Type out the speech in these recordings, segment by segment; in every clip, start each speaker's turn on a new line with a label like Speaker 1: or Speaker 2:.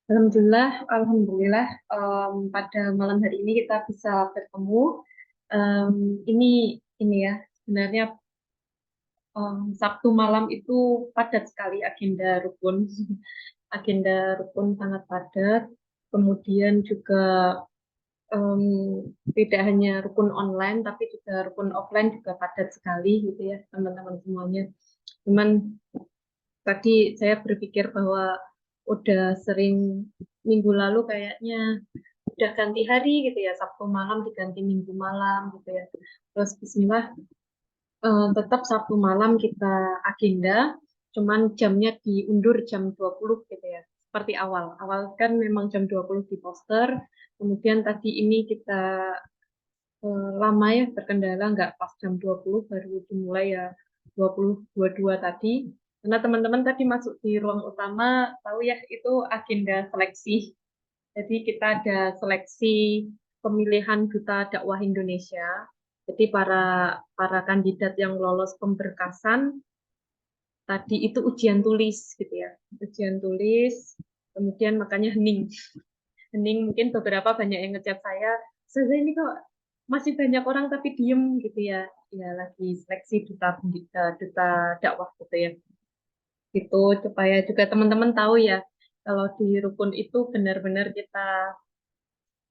Speaker 1: Alhamdulillah, pada malam hari ini kita bisa bertemu. Em, ini ya, sebenarnya Sabtu malam itu padat sekali agenda rukun, agenda rukun sangat padat. Kemudian juga em, tidak hanya rukun online, tapi juga rukun offline juga padat sekali gitu ya, teman-teman semuanya. Cuman tadi saya berpikir bahwa udah sering minggu lalu kayaknya udah ganti hari gitu ya, Sabtu malam diganti Minggu malam gitu ya. Terus Bismillah, tetap Sabtu malam kita agenda, cuman jamnya diundur jam 20 gitu ya. Seperti awal. Awal kan memang jam 20 di poster, kemudian tadi ini kita lama ya terkendala nggak pas jam 20 baru dimulai ya 20.22 tadi. Karena teman-teman tadi masuk di ruang utama tahu ya itu agenda seleksi. Jadi kita ada seleksi pemilihan Duta Dakwah Indonesia. Jadi para para kandidat yang lolos pemberkasan tadi itu ujian tulis gitu ya. Ujian tulis, kemudian makanya hening. Hening mungkin beberapa banyak yang ngechat saya ini kok masih banyak orang tapi diem gitu ya. Ya lagi seleksi duta dakwah gitu ya. Gitu supaya juga teman-teman tahu ya kalau di rukun itu benar-benar kita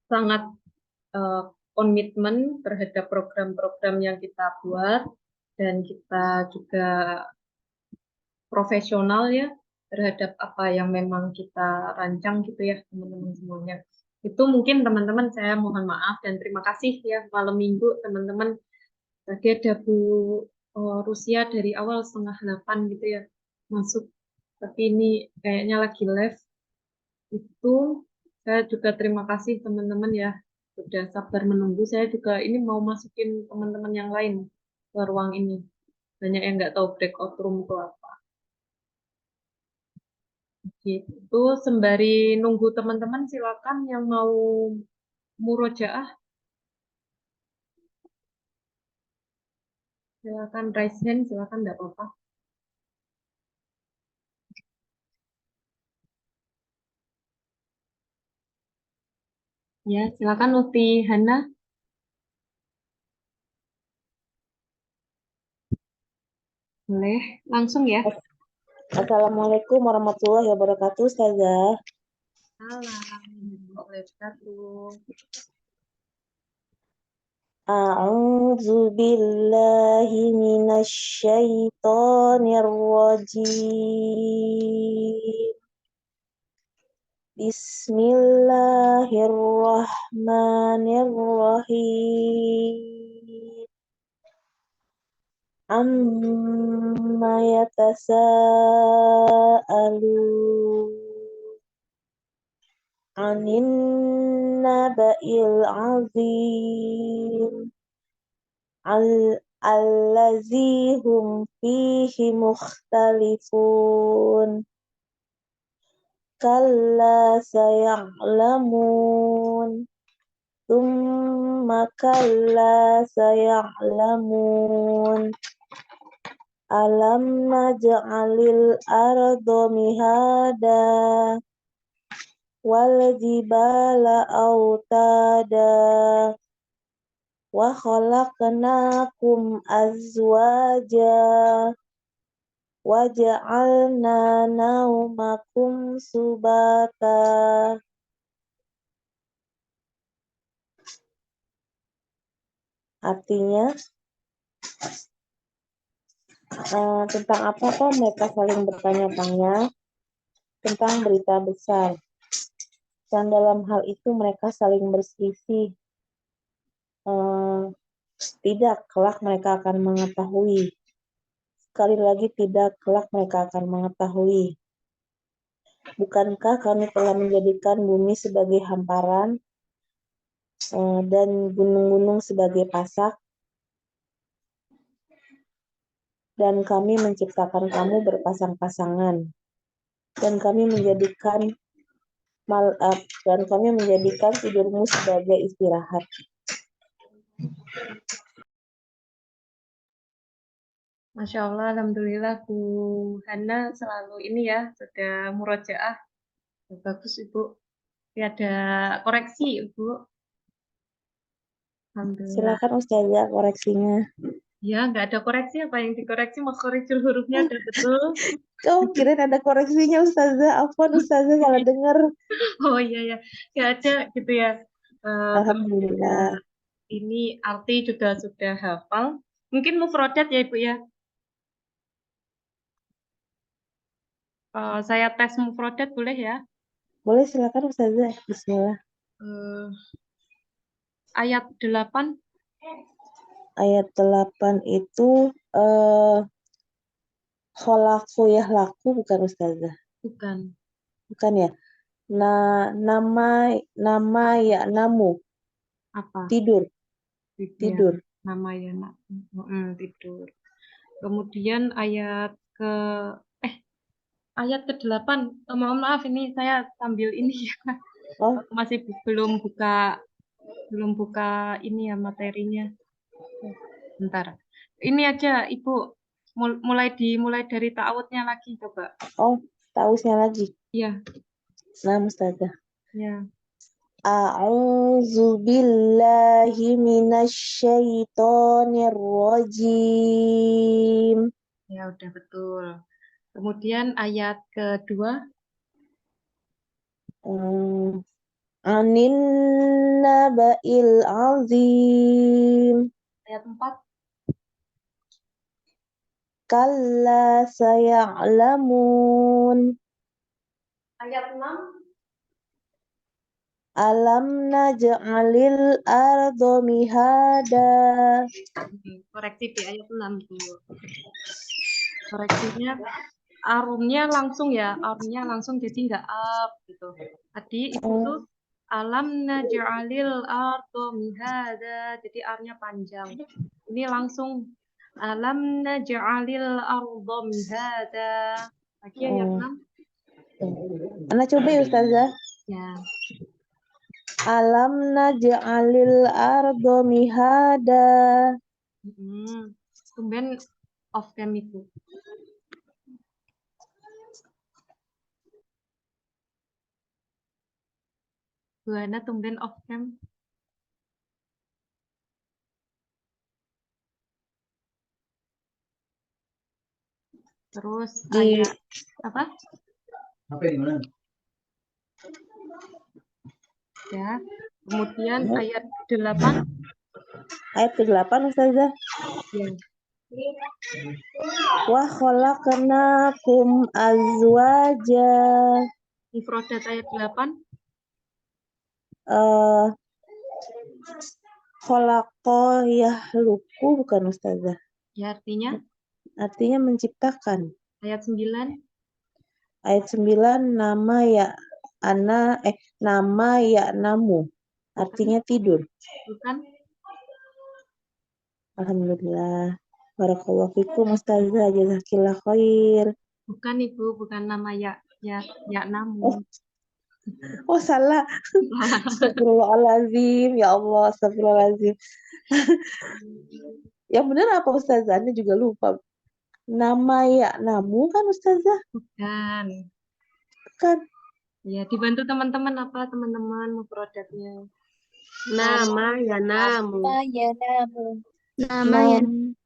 Speaker 1: sangat eh, komitmen terhadap program-program yang kita buat dan kita juga profesional ya terhadap apa yang memang kita rancang gitu ya teman-teman semuanya. Itu mungkin teman-teman saya mohon maaf dan terima kasih ya malam minggu teman-teman. Tadi ada Bu Rusia dari awal 7:30 gitu ya masuk. Tapi ini kayaknya lagi live. Itu saya juga terima kasih teman-teman ya sudah sabar menunggu. Saya juga ini mau masukin teman-teman yang lain ke ruang ini. Banyak yang nggak tahu breakout room itu apa. Gitu. Sembari nunggu teman-teman silakan yang mau murojaah silakan raise hand silakan nggak apa-apa. Ya silakan Uti Hana boleh langsung ya.
Speaker 2: Assalamualaikum warahmatullahi wabarakatuh, Ustazah.
Speaker 1: Salam. Wabarakatuh.
Speaker 2: A'udzu billahi minasy syaithanir rajim. Bismillahirrahmanirrahim. Amma yatasaalun. Anin naba'il azim. Allazi hum fihi mukhtalifun. Kalla saya'lamun. Tsumma kalla saya'lamun. Alam naj'alil arda mihada wal jibala autada wa khalaqnakum azwaja wa ja'alna naumakum subata. Artinya tentang apa mereka saling bertanya-tanya tentang berita besar, dan dalam hal itu mereka saling berselisih. Tidak, kelak mereka akan mengetahui. Sekali lagi tidak, kelak mereka akan mengetahui. Bukankah kami telah menjadikan bumi sebagai hamparan dan gunung-gunung sebagai pasak, dan kami menciptakan kamu berpasang-pasangan, dan kami menjadikan tidurmu sebagai istirahat.
Speaker 1: Masya Allah, Alhamdulillah Bu Hana selalu ini ya, sudah murojaah. Bagus Ibu. Tidak ada koreksi Ibu. Alhamdulillah.
Speaker 2: Silakan Ustazah koreksinya.
Speaker 1: Ya, nggak ada koreksi. Apa yang dikoreksi? Mau koreksi hurufnya udah betul.
Speaker 2: Oh, kirain ada koreksinya Ustazah. Afwan Ustazah salah dengar.
Speaker 1: Oh iya ya, nggak ada gitu ya. Terus juga
Speaker 2: Alhamdulillah.
Speaker 1: ini arti juga sudah hafal. Mungkin mufrodat ya Ibu ya. Saya tes mufrodat boleh ya.
Speaker 2: Boleh silakan Ustazah. Bismillah.
Speaker 1: Eh, ayat 8
Speaker 2: Ayat 8 itu kholaku yahlaku bukan Ustazah.
Speaker 1: bukan
Speaker 2: Bukan ya? Nah, nama ya namu
Speaker 1: apa?
Speaker 2: tidur,
Speaker 1: Gitu ya,
Speaker 2: tidur.
Speaker 1: nama ya nak. Tidur. Kemudian ke eh ayat ke-8. Mohon maaf ini saya sambil ini ya.
Speaker 2: Oh,
Speaker 1: Masih belum buka ini ya materinya. Bentar. Ini aja Ibu dimulai dari ta'awudnya lagi coba.
Speaker 2: oh, tausnya lagi.
Speaker 1: Iya,
Speaker 2: Nah, Ustazah.
Speaker 1: ya.
Speaker 2: A'udzu billahi minasyaitonir rajim.
Speaker 1: Ya udah betul. Kemudian ayat kedua,
Speaker 2: Hmm, Anin naba'il azim.
Speaker 1: ayat 4.
Speaker 2: Kalla saya'lamun.
Speaker 1: Ayat 6.
Speaker 2: Alam naj'alil ardo mihada.
Speaker 1: Koreksi di ayat 6 dulu. Koreksinya arumnya langsung jadi nggak up gitu. Tadi Ibu tuh
Speaker 2: Oh,
Speaker 1: alam naj'alil ardo mihada, jadi arnya panjang. Ini langsung alam naj'alil ardo mihada. Lagi ayat
Speaker 2: oh.
Speaker 1: 6.
Speaker 2: Anak coba ya Ustazah.
Speaker 1: Ya.
Speaker 2: Alam naj'alil ardo mihada.
Speaker 1: Tumben off cam Ibu. Buana tumben off cam. Terus
Speaker 2: Di
Speaker 1: ayat apa?
Speaker 3: Apa di mana?
Speaker 1: Ya. Kemudian ayat 8.
Speaker 2: ayat ke-8 Ustazah.
Speaker 1: Ya.
Speaker 2: Wa khalaqnakum azwaja.
Speaker 1: Mufradat ayat 8.
Speaker 2: Eh khalaqa yahluku bukan Ustazah.
Speaker 1: Ya artinya
Speaker 2: Artinya menciptakan.
Speaker 1: ayat 9.
Speaker 2: Ayat 9 nama ya namu.
Speaker 1: Bukan.
Speaker 2: Artinya tidur.
Speaker 1: Bukan.
Speaker 2: Alhamdulillah. Barakallahu fikum Ustazah. Jazakillah khair.
Speaker 1: Bukan Ibu, bukan nama ya namu.
Speaker 2: Oh, oh salah. Astagfirullahaladzim. Ya Allah, astagfirullahaladzim. Yang benar apa Ustazah? Ini juga lupa. Nama ya namu kan Ustazah?
Speaker 1: Bukan.
Speaker 2: Kan?
Speaker 1: Ya, dibantu teman-teman apa teman-teman mufradatnya.
Speaker 4: Nama ya namu.
Speaker 5: Nama ya namu.
Speaker 4: Nama ya
Speaker 2: Nam-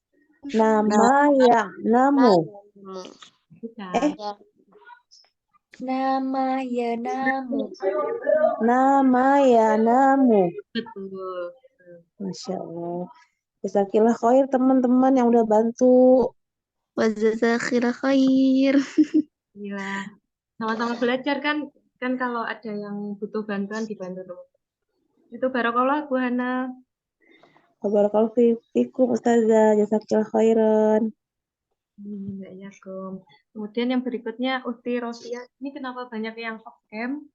Speaker 2: Nama ya namu.
Speaker 1: Bukan.
Speaker 5: Nama ya namu.
Speaker 2: Nama ya namu.
Speaker 1: Betul.
Speaker 2: Masya Allah. Jazakillah khair teman-teman yang udah bantu.
Speaker 4: Wajazakallah khair.
Speaker 1: Gila. Sama-sama belajar kan? Kan kalau ada yang butuh bantuan dibantu teman. Itu barakallah Bu Hana.
Speaker 2: Barakallahu fikum Ustazah. Jazakillah khairan.
Speaker 1: Mbak Yakum. Kemudian yang berikutnya Uti Rosia. Ini kenapa banyak yang off cam?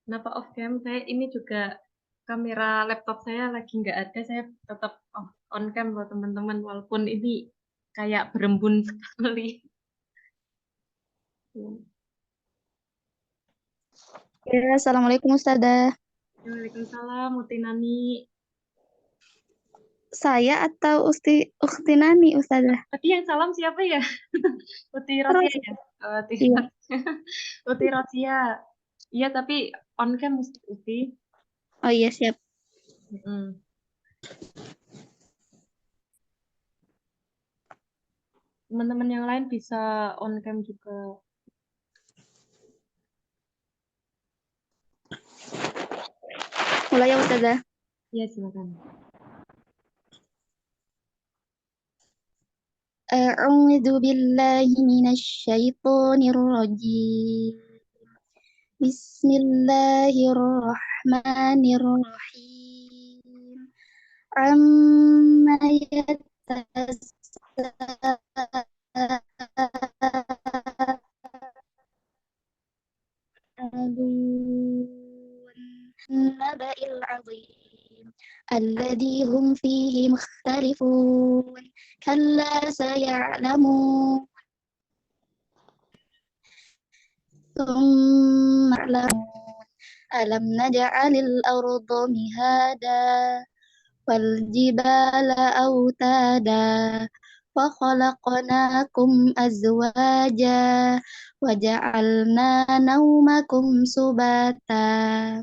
Speaker 1: Kenapa off cam? Saya ini juga kamera laptop saya lagi nggak ada. Saya tetap on cam loh teman-teman. Walaupun ini kayak berembun sekali.
Speaker 4: Ya, Assalamualaikum Ustazah.
Speaker 1: Waalaikumsalam, Uti Nani.
Speaker 4: Saya atau Ukti Nani, Ustazah?
Speaker 1: Tadi yang salam siapa ya? Uti Rosia
Speaker 4: Terus,
Speaker 1: ya? Uti,
Speaker 4: iya.
Speaker 1: Uti Rosia. Iya, tapi on cam mesti Uti.
Speaker 4: Oh iya, siap.
Speaker 1: Mm-mm. Teman-teman yang lain bisa on cam juga.
Speaker 4: Mulai ya, Ustazah.
Speaker 1: Iya, silakan.
Speaker 4: A'udzu billahi minasyaitonir rajim. Bismillahirrahmanirrahim. Amma yatasaalun naba'il 'azim alladzi hum fihi mukhtalifun kalla saya'lamun thumma ya'lamun alam naj'alil arda mihada wal jibala autada wa khalaqnakum azwaja wa ja'alna naumakum subata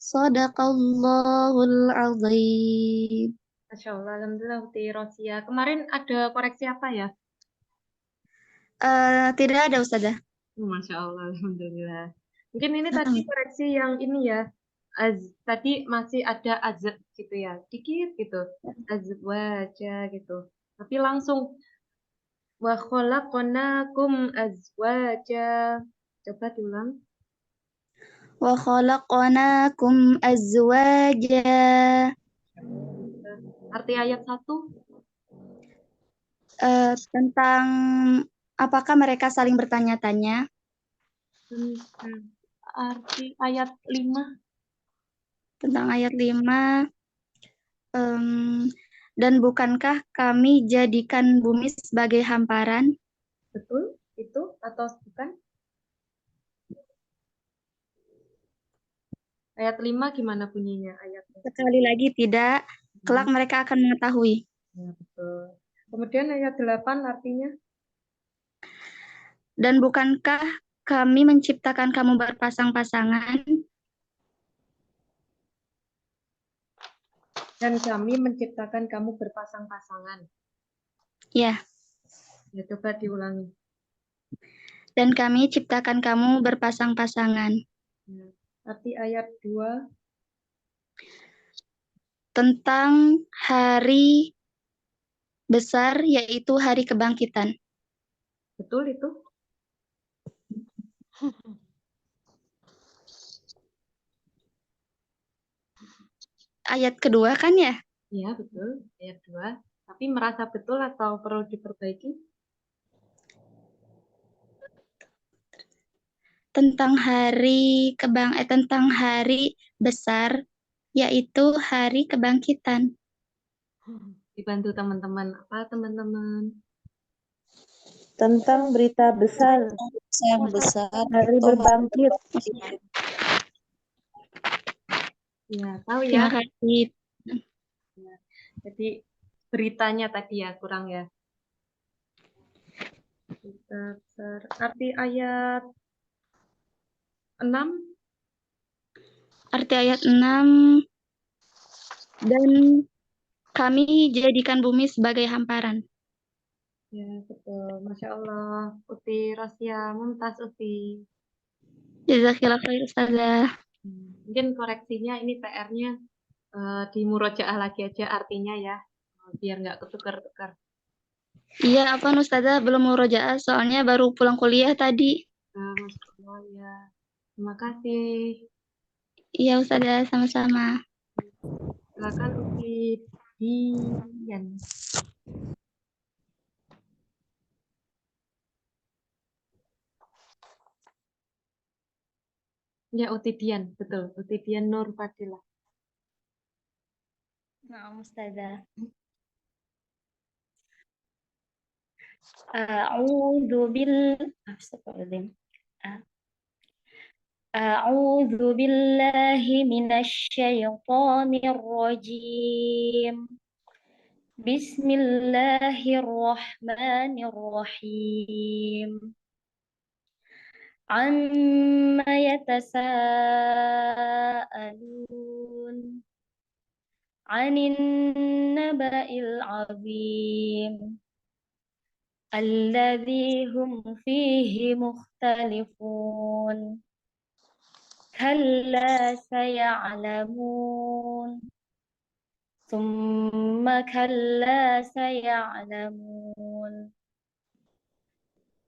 Speaker 4: Sadaqallahul azim.
Speaker 1: Masya Allah, Alhamdulillah Uti Rosia. Kemarin ada koreksi apa ya?
Speaker 4: Tidak ada Ustazah.
Speaker 1: Masya Allah, Alhamdulillah. Mungkin ini tadi koreksi yang ini ya. Tadi masih ada azab gitu ya. Dikit gitu. Azwaja gitu. Tapi langsung wa khalaqnakum azwaja. Coba diulang.
Speaker 4: Wa khalaqnakum azwaja.
Speaker 1: Arti ayat 1.
Speaker 4: Tentang apakah mereka saling bertanya-tanya?
Speaker 1: Arti ayat 5.
Speaker 4: Tentang ayat 5. Dan bukankah kami jadikan bumi sebagai hamparan?
Speaker 1: Betul? Itu atau bukan? Ayat 5 gimana bunyinya ayatnya?
Speaker 4: Sekali lagi tidak, kelak mereka akan mengetahui.
Speaker 1: Ya, betul. Kemudian ayat 8 artinya?
Speaker 4: Dan bukankah kami menciptakan kamu berpasang-pasangan?
Speaker 1: Dan kami menciptakan kamu berpasang-pasangan.
Speaker 4: Ya,
Speaker 1: Ya, coba diulangi.
Speaker 4: dan kami ciptakan kamu berpasang-pasangan.
Speaker 1: Ya. Arti ayat 2.
Speaker 4: Tentang hari besar, yaitu hari kebangkitan.
Speaker 1: Betul itu?
Speaker 4: Ayat kedua kan ya?
Speaker 1: Iya, betul. Ayat 2. Tapi merasa betul atau perlu diperbaiki?
Speaker 4: Tentang hari besar, yaitu hari kebangkitan.
Speaker 1: Dibantu teman-teman. Apa teman-teman?
Speaker 2: Tentang berita besar,
Speaker 5: Yang besar
Speaker 2: hari berbangkit.
Speaker 1: Ya, tahu
Speaker 4: Terima
Speaker 1: ya.
Speaker 4: kasih.
Speaker 1: Jadi beritanya tadi ya kurang ya. Berita besar. Arti ayat 6.
Speaker 4: Arti ayat 6, dan kami jadikan bumi sebagai hamparan.
Speaker 1: Ya, betul. Masya Allah. Uti Rosia, Mumtaz Uti.
Speaker 4: Jazakillah khair Ustazah.
Speaker 1: Mungkin koreksinya ini PR-nya di murojaah lagi aja artinya ya. Biar nggak ketukar-tukar.
Speaker 4: Iya, apa Ustazah belum murojaah soalnya baru pulang kuliah tadi.
Speaker 1: Masya Allah ya. Terima kasih.
Speaker 4: Iya Ustazah, sama-sama.
Speaker 1: Silakan Uti Dian. Ya, Uti Dian, betul. Uti Dian Nur Fadilah.
Speaker 5: Nah, Ustazah. A'udzu Astagfirullahaladzim. A'udzu billahi minasyaitonir rajim. Bismillahirrahmanirrahim. Amma yatasaalun 'anin naba'il 'azim alladzi hum fihi mukhtalifun. Kalla saya'lamun. Tsumma kalla saya'lamun.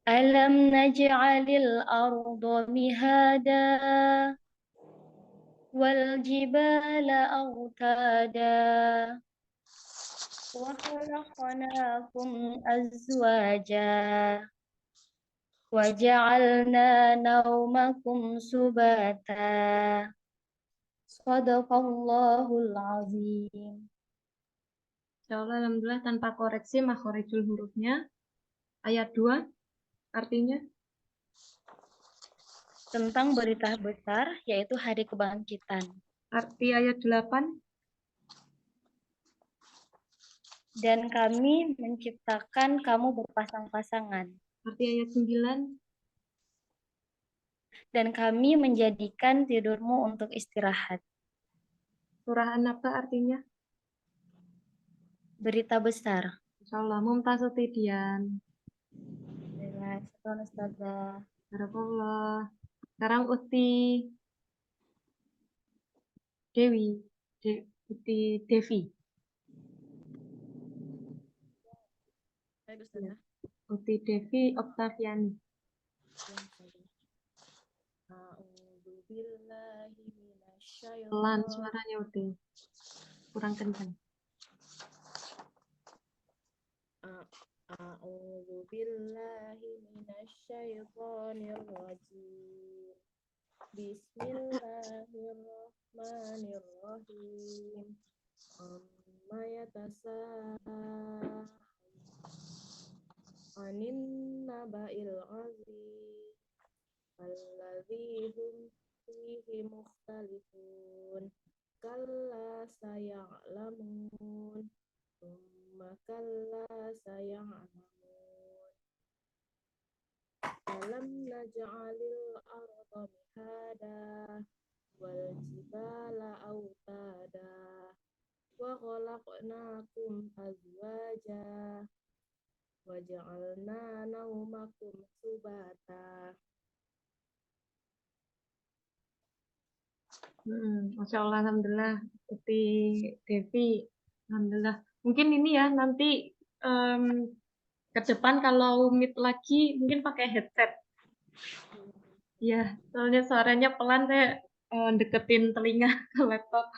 Speaker 5: Alam naj'alil arda mihada wal jibala awtada wa khalaqnakum azwaja wa ja'alna naumakum subata. Shadaqallahul azim.
Speaker 1: Insyaallah, alhamdulillah tanpa koreksi makhorijul hurufnya. Ayat 2 artinya
Speaker 5: Tentang berita besar, yaitu hari kebangkitan.
Speaker 1: arti ayat 8
Speaker 5: Dan kami menciptakan kamu berpasang-pasangan.
Speaker 1: arti ayat 9
Speaker 5: Dan kami menjadikan tidurmu untuk istirahat.
Speaker 1: surah An-Naba artinya
Speaker 5: Berita besar.
Speaker 1: insyaallah. Mumtaz Tidian.
Speaker 5: Ustazah.
Speaker 1: Barakallah. Sekarang Uti Dewi. Uti Devi.
Speaker 6: Baik, Ustazah.
Speaker 1: Uti Devi Oktaviani.
Speaker 6: A'udzu billahi minasyaitonir
Speaker 1: Pelan suaranya Uti. Kurang kencang.
Speaker 6: A'udzu billahi minasyaitonir rajim. Bismillahirrahmanirrahim. Amma yatasaalun 'anin naba'il 'azim alladzi hum fihi mukhtalifun. Kalla saya'lamun. Tsumma kalla saya'lamun. Alam naj'alil arda mihada wal jibala awtada wa khalaqnakum azwaja wa ja'alna naumakum subata.
Speaker 1: Masya Allah, alhamdulillah. Uti Devi, alhamdulillah. Mungkin ini ya nanti ke depan kalau meet lagi mungkin pakai headset. Ya, soalnya suaranya pelan, saya deketin telinga ke laptop.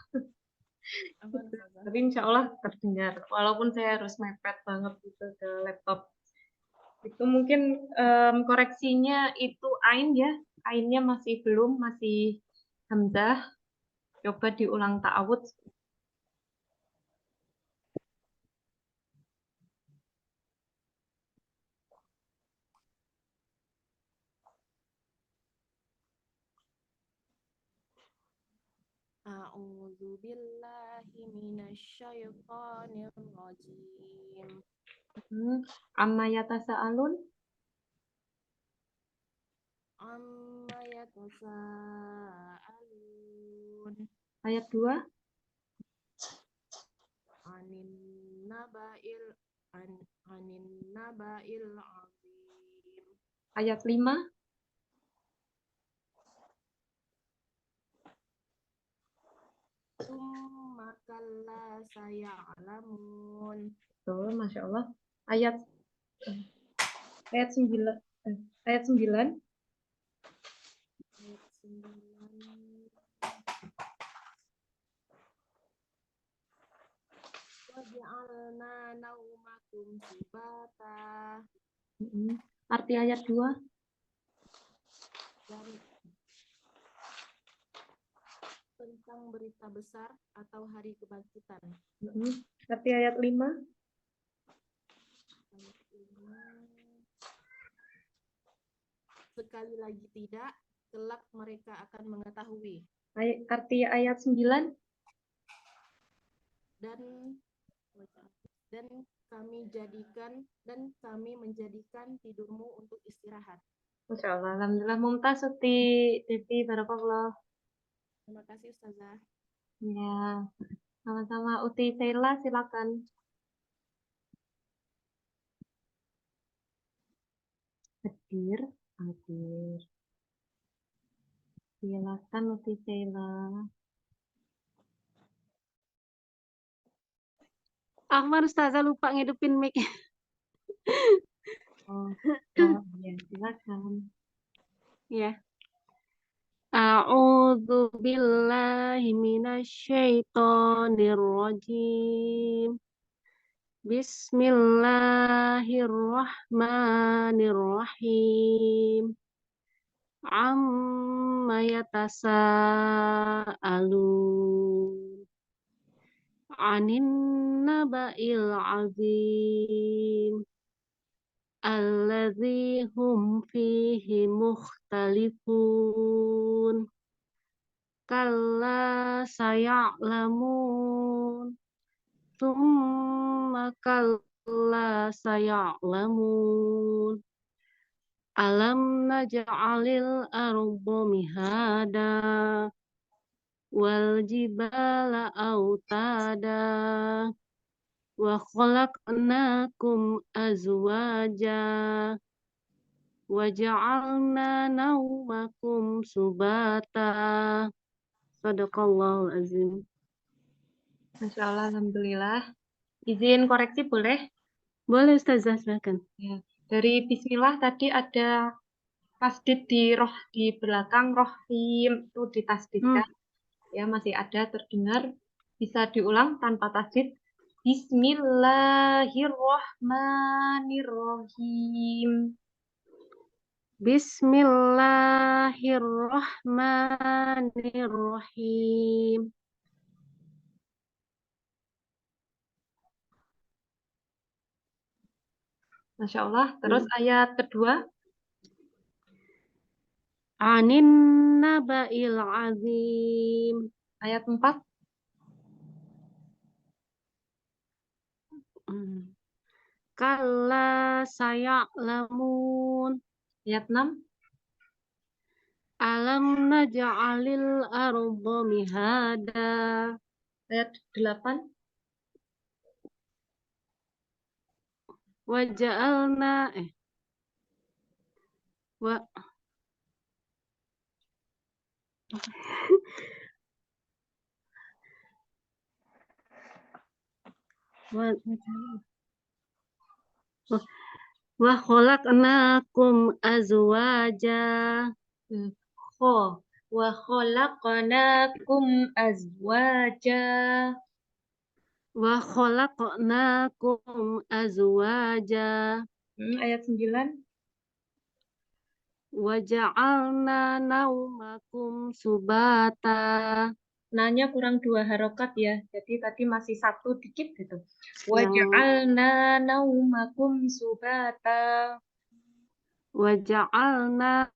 Speaker 1: Tapi insya Allah terdengar, walaupun saya harus mepet banget gitu ke laptop. Itu mungkin koreksinya itu ain ya, ainnya masih belum, masih hamzah. Coba diulang ta'awudz.
Speaker 6: A'udzu billahi minasyaitonir rajim.
Speaker 1: Amma yatasaalun.
Speaker 6: Amma yatasaalun
Speaker 1: Ayat 2.
Speaker 6: 'anin naba'il 'azim.
Speaker 1: Ayat 5.
Speaker 6: Tsumma kalla saya'lamun.
Speaker 1: Betul, Masya Allah. Ayat 9. Ayat 9.
Speaker 6: Ayat 9. Waj'alna naumakum subata.
Speaker 1: Arti ayat 2.
Speaker 6: Dan tentang berita besar atau hari kebangkitan.
Speaker 1: Arti ayat 5.
Speaker 6: Ayat 5. Sekali lagi tidak, kelak mereka akan mengetahui.
Speaker 1: Arti ayat 9.
Speaker 6: Dan dan kami menjadikan tidurmu untuk istirahat.
Speaker 1: Masya Allah, alhamdulillah. Mumtaz, Uti, Titi, Barakallah.
Speaker 6: Terima kasih Ustazah.
Speaker 1: Ya, sama-sama. Uti Sheila, silakan. Hadir. Silakan Uti Sheila.
Speaker 7: Ahmad Ustazah lupa ngidupin mic.
Speaker 1: Oh, ya, silakan.
Speaker 7: Ya. A'udzu billahi minasyaitonir rajim. Bismillahirrahmanirrahim. Amma yatasaalun. Anin naba'il azim. Alladzi hum fihi mukhtalifun. Kalla saya'lamun. Tsumma kalla saya'lamun. Alam naj'alil arda mihada wal jibala autada wa khalaqnakum azwaja wa ja'alna naumakum subata. Sadaqallahul azim.
Speaker 1: Masya Allah, alhamdulillah. Izin koreksi boleh?
Speaker 7: Boleh Ustazah, silakan.
Speaker 1: Ya. Dari Bismillah tadi ada tasdid di roh di belakang rohim itu ditasdidkan. Ya, masih ada terdengar. Bisa diulang tanpa tasdid. Bismillahirrohmanirrohim.
Speaker 7: Bismillahirrahmanirrahim.
Speaker 1: Masya Allah. Terus ayat kedua.
Speaker 7: Anin naba'il azim.
Speaker 1: Ayat 4.
Speaker 7: Kalla saya'lamun.
Speaker 1: Ayat 6.
Speaker 7: Alam naj'alil arda mihada.
Speaker 1: Ayat 8.
Speaker 7: Wa ja'alna wa khalaqnakum azwaja.
Speaker 1: Wa khalaqnakum azwaja.
Speaker 7: Wa khalaqnakum azwaja.
Speaker 1: Ayat 9.
Speaker 7: Wa ja'alna naumakum subata.
Speaker 1: Nanya kurang 2 harokat ya. Jadi tadi masih 1 dikit gitu. Wa ja'alna naumakum subata.
Speaker 7: Wa ja'alna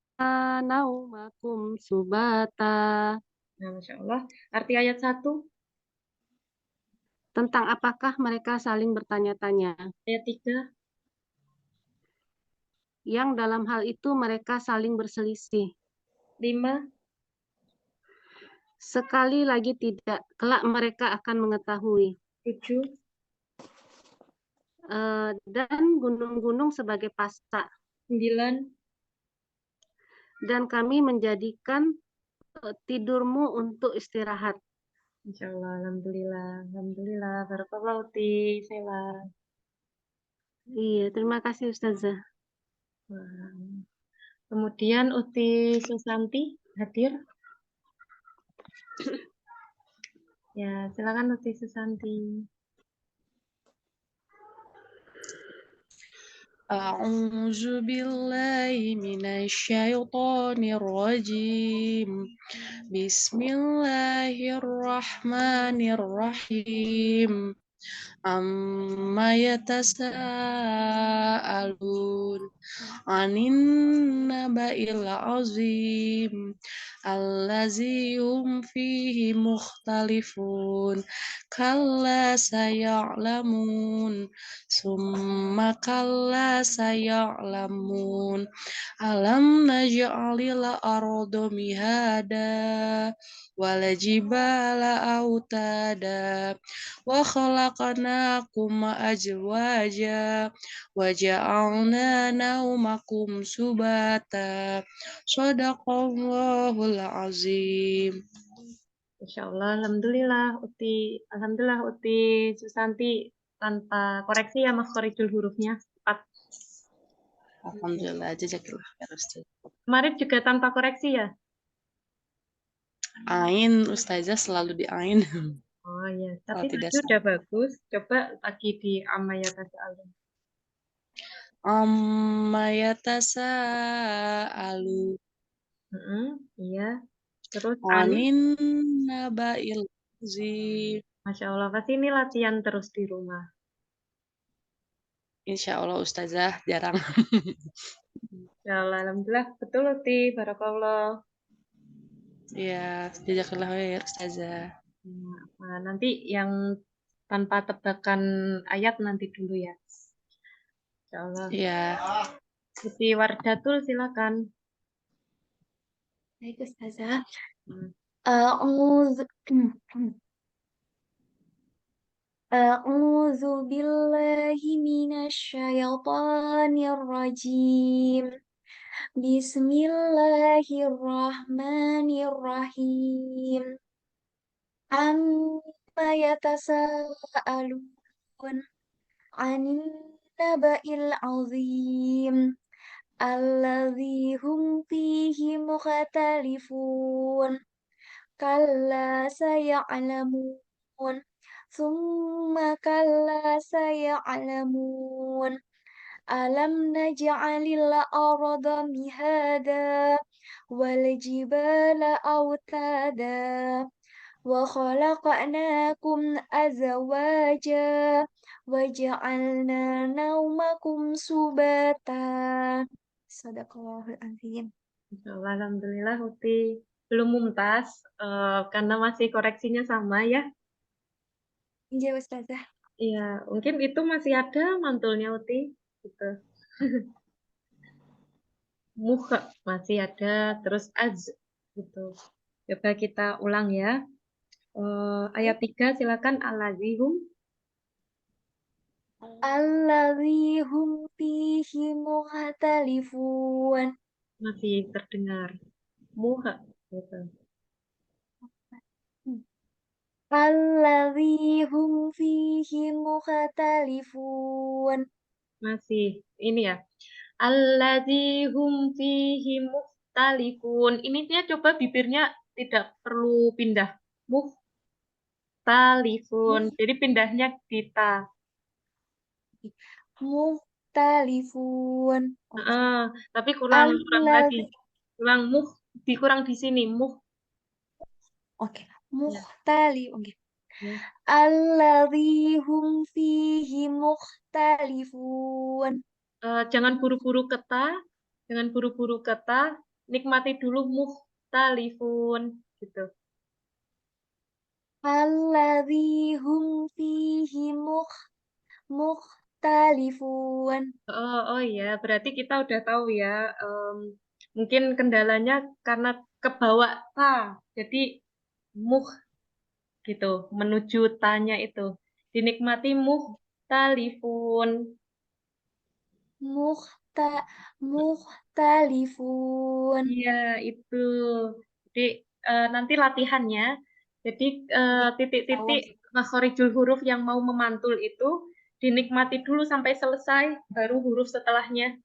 Speaker 7: naumakum subata.
Speaker 1: Nah, Masya Allah. Arti ayat 1.
Speaker 7: Tentang apakah mereka saling bertanya-tanya?
Speaker 1: Ayat 3.
Speaker 7: Yang dalam hal itu mereka saling berselisih.
Speaker 1: 5.
Speaker 7: Sekali lagi tidak, kelak mereka akan mengetahui.
Speaker 1: 7.
Speaker 7: Dan gunung-gunung sebagai pasak.
Speaker 1: 9.
Speaker 7: Dan kami menjadikan tidurmu untuk istirahat.
Speaker 1: Insya Allah, alhamdulillah, alhamdulillah. Barakallahu fi Sheila.
Speaker 7: Iya, terima kasih Ustazah.
Speaker 1: Kemudian Uti Susanti hadir. Ya, silakan Uti Susanti.
Speaker 8: A'udzu billahi minasyaitonir rajim. Bismillahirrahmanirrahim. amma yatasaalun anin naba'il azim allazi hum fihi mukhtalifun kalla saya'lamun summa kalla saya'lamun alam naj'alil arda mihada wal jibala autada wa khalaqnakum azwaja wa ja'alna naumakum subata sadaqallahul azim.
Speaker 1: Insya Allah, Alhamdulillah, Uti. Alhamdulillah, Uti Susanti tanpa koreksi ya, makhorijul hurufnya. 4.
Speaker 8: Alhamdulillah, jazakallah khair Ustaz.
Speaker 1: Kemarin juga tanpa koreksi ya?
Speaker 8: Ain Ustazah selalu di ain.
Speaker 1: Oh iya,
Speaker 8: Kalau
Speaker 1: tapi
Speaker 8: tidak
Speaker 1: tadi udah bagus. Coba lagi di Amaya Tasa'alun.
Speaker 8: amma yatasaalu
Speaker 1: Iya. Terus
Speaker 8: anin naba'il azim.
Speaker 1: Masya Allah, pasti ini latihan terus di rumah.
Speaker 8: Insya Allah Ustazah jarang.
Speaker 1: Insya Allah, Alhamdulillah. Betul, Uti. Barakallah.
Speaker 8: Ya, jazakallah khair Ustazah.
Speaker 1: Nah, nanti yang tanpa tebakan ayat nanti dulu ya. Insya Allah.
Speaker 8: Ya,
Speaker 1: Uti Wardatul, silakan.
Speaker 4: Baik, Ustazah.
Speaker 1: Hmm.
Speaker 4: A'udzu billahi minasyaitonir rajim. Bismillahirrahmanirrahim. Amma yatasaalun 'anil naba'il 'azim alladzi hum fihi mukhtalifun kalla saya'lamun thumma kalla saya'lamun alam naj'alil arda mihada wal jibala autada wa khalaqnakum azwaja wa ja'alna naumakum subata. Sadaqallahul azim.
Speaker 1: Insya Allah, Alhamdulillah, Uti. Belum mumtaz, karena masih koreksinya sama ya.
Speaker 4: Iya, Ustazah.
Speaker 1: Iya, mungkin itu masih ada mantulnya, Uti. Gitu. Muha masih ada, terus az. Gitu. Coba kita ulang ya. Ayat 3, silakan. Allazihum.
Speaker 4: Alladzi hum fihi mukhtalifun.
Speaker 1: Masih terdengar. Muha. Gitu.
Speaker 4: Alladzi hum fihi mukhtalifun.
Speaker 1: Masih. Ini ya. Alladzihum fihi mukhtalifun. Ininya coba bibirnya tidak perlu pindah. Mukhtalifun. Jadi pindahnya kita.
Speaker 4: Mukhtalifun.
Speaker 1: Tapi kurang lagi.
Speaker 4: Alladzi.
Speaker 1: Dikurang di sini.
Speaker 4: Oke.
Speaker 1: Ya.
Speaker 4: Mukhtali. Oke.
Speaker 1: Ya.
Speaker 4: Alladzi hum fihi mukhtalifun.
Speaker 1: Jangan buru-buru kata. Jangan buru-buru kata. Nikmati dulu mukhtalifun. Gitu.
Speaker 4: Alladzi hum fihi mukhtalifun.
Speaker 1: Oh iya, berarti kita udah tahu ya. Mungkin kendalanya karena kebawa ta. Jadi muh gitu, menuju tanya itu. Dinikmati mukhtalifun.
Speaker 4: Mukhtalifun.
Speaker 1: Iya, itu. Jadi nanti latihannya. Jadi titik-titik makhorijul huruf yang mau memantul itu dinikmati dulu sampai selesai, baru huruf setelahnya.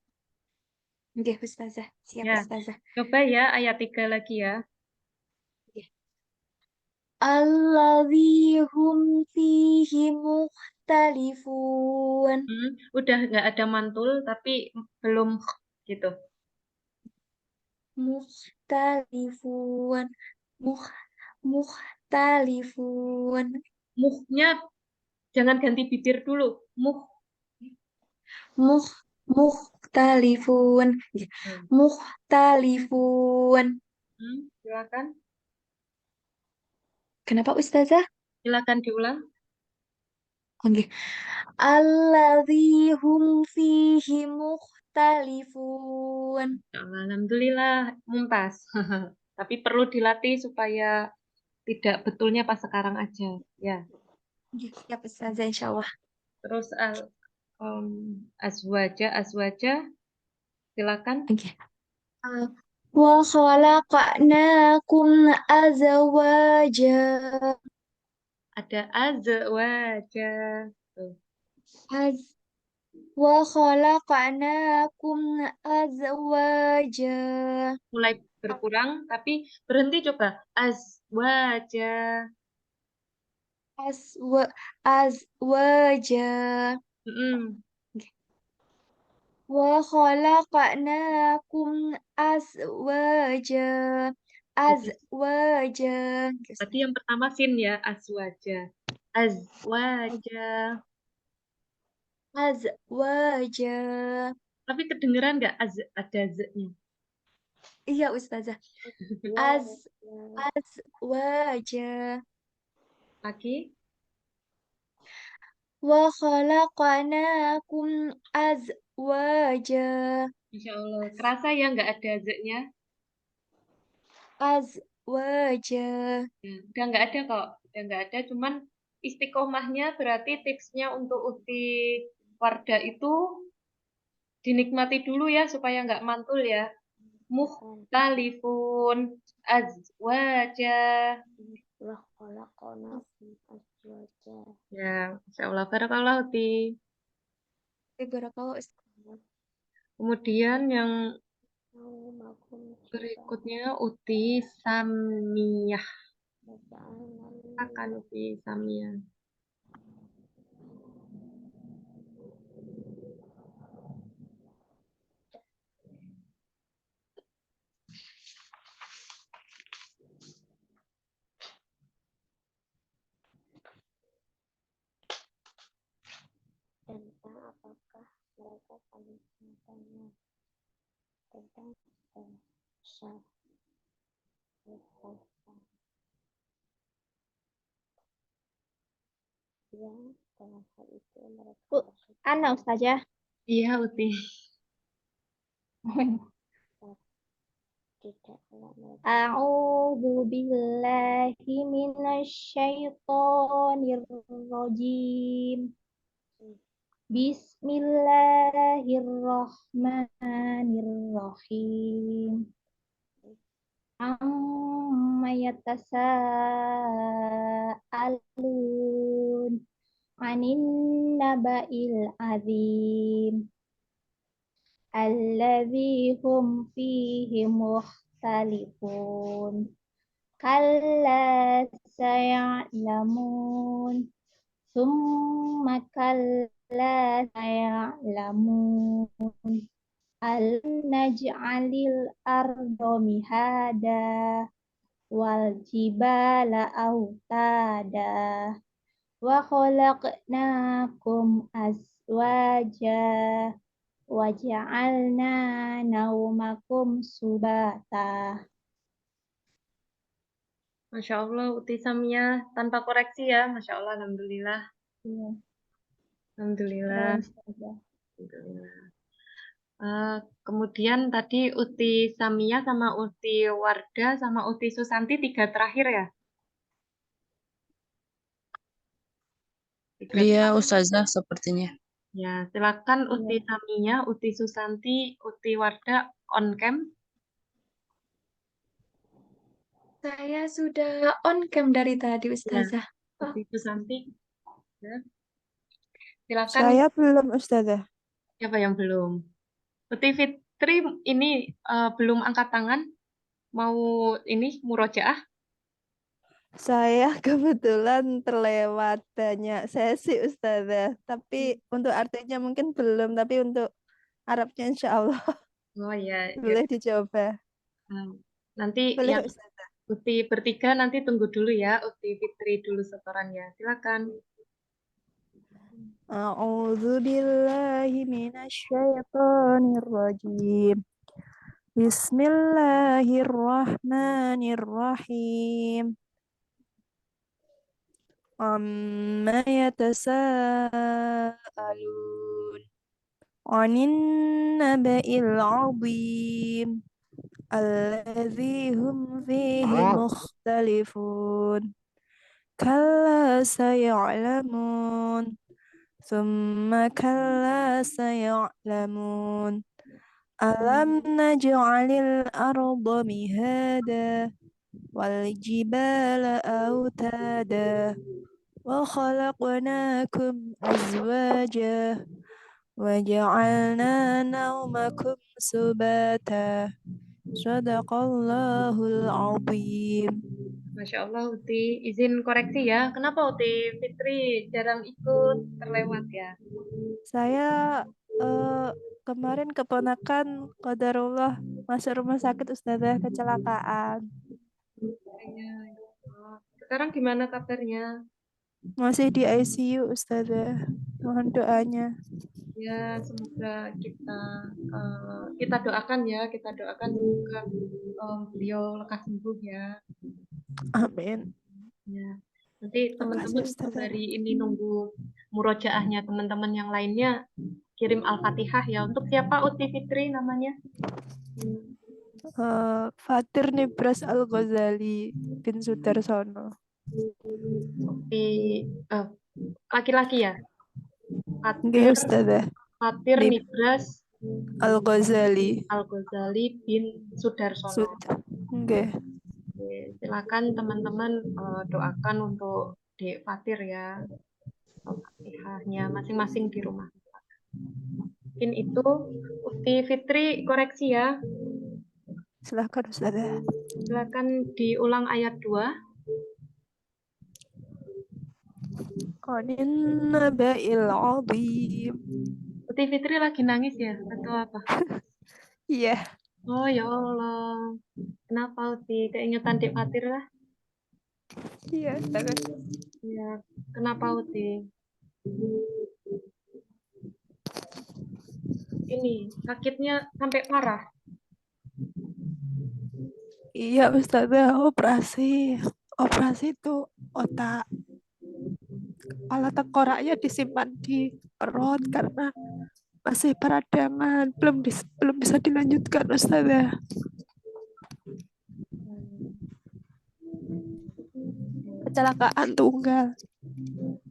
Speaker 4: Oke, Ustazah. Siap,
Speaker 1: Ya,
Speaker 4: Ustazah.
Speaker 1: coba ya ayat 3 lagi ya.
Speaker 4: Alladzi hum fihi mukhtalifun.
Speaker 1: Udah nggak ada mantul, tapi belum gitu.
Speaker 4: Mukhtalifun. Mukhtalifun.
Speaker 1: Muhnya Jangan ganti bibir dulu.
Speaker 9: Mukhtalifun.
Speaker 1: Hmm.
Speaker 9: Mukhtalifun.
Speaker 1: Silakan.
Speaker 9: Kenapa Ustazah?
Speaker 1: Silakan diulang.
Speaker 9: Oke. Alladzi hum fihi mukhtalifun.
Speaker 1: Alhamdulillah, mumtaz. Tapi perlu dilatih supaya tidak betulnya pas sekarang aja. Ya.
Speaker 9: Siap Ustazah insyaallah.
Speaker 1: Terus azwaja, silakan.
Speaker 9: Oke. Wa khalaqnakum azwaja.
Speaker 1: Ada azwaja. Tuh.
Speaker 9: Wa khalaqnakum azwaja.
Speaker 1: Mulai berkurang, tapi berhenti coba. Azwaja.
Speaker 9: Azwaja. Wa khalaqnakum azwaja. Azwaja.
Speaker 1: Tadi yang pertama sin ya, azwaja. Azwaja.
Speaker 9: Azwaja.
Speaker 1: Tapi kedengeran nggak ada z-nya?
Speaker 9: Iya Ustazah. Azwaja.
Speaker 1: Lagi.
Speaker 9: Wa khalaqnakum azwaja.
Speaker 1: Insya Allah. Kerasa ya nggak ada z-nya?
Speaker 9: Azwaja.
Speaker 1: Udah nggak ada kok. Udah nggak ada. Cuman istiqomahnya berarti tipsnya untuk uti Wardah itu dinikmati dulu ya supaya nggak mantul ya. Mukhtalifun azwaja.
Speaker 2: Wa khalaqnakum azwaja.
Speaker 1: Ya, insya Allah. Barakallah uti.
Speaker 9: Barakallah Ustazah.
Speaker 1: Kemudian yang
Speaker 2: Naumakum
Speaker 1: berikutnya uti samiyah. Akan uti samiyah.
Speaker 2: tentang apakah mereka saling bertanya tentang syah yang dalam hal itu mereka
Speaker 5: Ana Ustazah.
Speaker 1: Iya, Uti.
Speaker 2: tidaklah mereka
Speaker 5: A'udzu billahi minasyaitonir rajim. Bismillahirrahmanirrahim. Amma yatasaalun 'anin naba'il 'adzim alladzi hum fihi mukhtalifun. Kalla saya'lamun. Summa kalla saya'lamun. Alam naj'alil arda mihada wal jibala autada wa khalaqnakum azwaja wa ja'alna naumakum subata.
Speaker 1: Masya Allah, Uti Samia tanpa koreksi ya. Masya Allah, Alhamdulillah.
Speaker 5: Iya.
Speaker 1: Alhamdulillah.
Speaker 5: Ustazah.
Speaker 1: Alhamdulillah. Kemudian tadi Uti Samia sama Uti Wardah sama Uti Susanti 3 terakhir ya?
Speaker 8: Iya, Ustazah sepertinya.
Speaker 1: Ya, silakan Uti Samia, Uti Susanti, Uti Wardah on cam.
Speaker 9: Saya sudah on cam dari tadi Ustazah.
Speaker 1: Uti Susanti. Ya. Silakan.
Speaker 10: Saya belum Ustazah.
Speaker 1: Siapa yang belum? Uti Fitri ini belum angkat tangan. Mau ini murojaah?
Speaker 10: Saya kebetulan terlewat banyak sesi Ustazah. Tapi untuk artinya mungkin belum. Tapi untuk Arabnya insya Allah
Speaker 1: Oh ya.
Speaker 10: boleh dicoba.
Speaker 1: Nanti
Speaker 10: Boleh
Speaker 1: yang
Speaker 10: Ustazah.
Speaker 1: Uti bertiga nanti tunggu dulu ya. Uti Fitri dulu setorannya. Silakan.
Speaker 10: A'udzu billahi minasyaitonir rajim. Bismillahirrahmanirrahim. Amma yatasaalun 'anin naba'il 'azim alladzi hum fihi mukhtalifun. Kalla saya'lamun. Thumma kalla saya'lamun. Alam naj'alil arda mihada wal jibala autada wa khalaqnakum azwaja wa ja'alna nawmakum subata. Sadaqallahul azim.
Speaker 1: Masya Allah, Uti. Izin koreksi ya. Kenapa Uti? Fitri jarang ikut, terlewat ya.
Speaker 10: Saya kemarin keponakan qadarullah masuk rumah sakit Ustazah kecelakaan.
Speaker 1: Iya, ya Allah. Sekarang gimana kabarnya?
Speaker 10: Masih di ICU Ustazah. Mohon doanya.
Speaker 1: Ya, semoga kita doakan ya, kita doakan semoga beliau lekas sembuh ya.
Speaker 10: Amin.
Speaker 1: Ya. Nanti
Speaker 10: Makasih
Speaker 1: teman-teman
Speaker 10: Ustazah.
Speaker 1: sembari ini nunggu murojaahnya teman-teman yang lainnya kirim Al-Fatihah ya. Untuk siapa Uti Fitri namanya?
Speaker 10: Fatir Nibras Al-Ghazali bin Sudarsono.
Speaker 1: Uti laki-laki ya?
Speaker 10: Nggih Ustazah.
Speaker 1: Fatir Nibras
Speaker 10: Al-Ghazali.
Speaker 1: Al-Ghazali bin Sudarsono.
Speaker 10: Nggih.
Speaker 1: Oke, silakan teman-teman doakan untuk Dek Fatir ya. Al-Fatihahnya masing-masing di rumah. Mungkin itu Uti Fitri koreksi ya.
Speaker 10: Silakan Ustazah.
Speaker 1: Silakan diulang ayat 2.
Speaker 10: Qanin naba'il 'azim.
Speaker 1: Uti Fitri lagi nangis ya atau apa?
Speaker 10: Iya.
Speaker 1: Oh ya Allah. Kenapa Uti? Keingetan Dek Fatir lah.
Speaker 10: Iya Ustazah.
Speaker 1: Ya, kenapa Uti? Ini sakitnya sampai parah.
Speaker 10: Iya Ustazah, operasi itu otak kepala tengkoraknya disimpan di perut karena masih peradangan, belum bisa dilanjutkan Ustazah. Kecelakaan tunggal.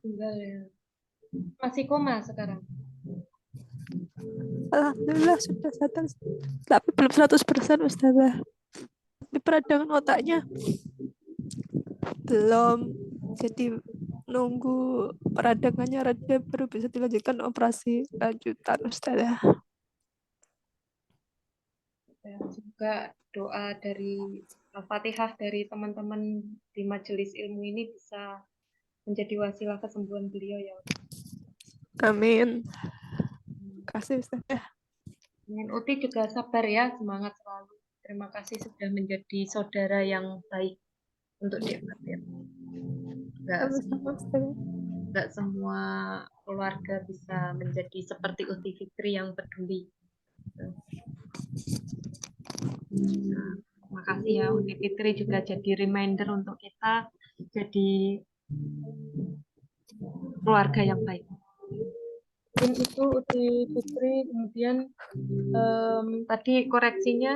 Speaker 1: Tunggal ya. Masih koma sekarang.
Speaker 10: Alhamdulillah sudah sadar, tapi belum 100% Ustazah. Tapi peradangan otaknya belum, jadi nunggu peradangannya reda baru bisa dilanjutkan operasi lanjutan Ustazah.
Speaker 1: Ya, semoga doa dari Al-Fatihah dari teman-teman di majelis ilmu ini bisa menjadi wasilah kesembuhan beliau ya.
Speaker 10: Amin. Kasih Ustazah.
Speaker 1: Dengan Uti juga sabar ya, semangat selalu. Terima kasih sudah menjadi saudara yang baik untuk Dek Fatir. Nggak semua keluarga bisa menjadi seperti Uti Fitri yang peduli. Nah, makasih ya Uti Fitri juga jadi reminder untuk kita jadi keluarga yang baik. Mungkin itu Uti Fitri, kemudian tadi koreksinya.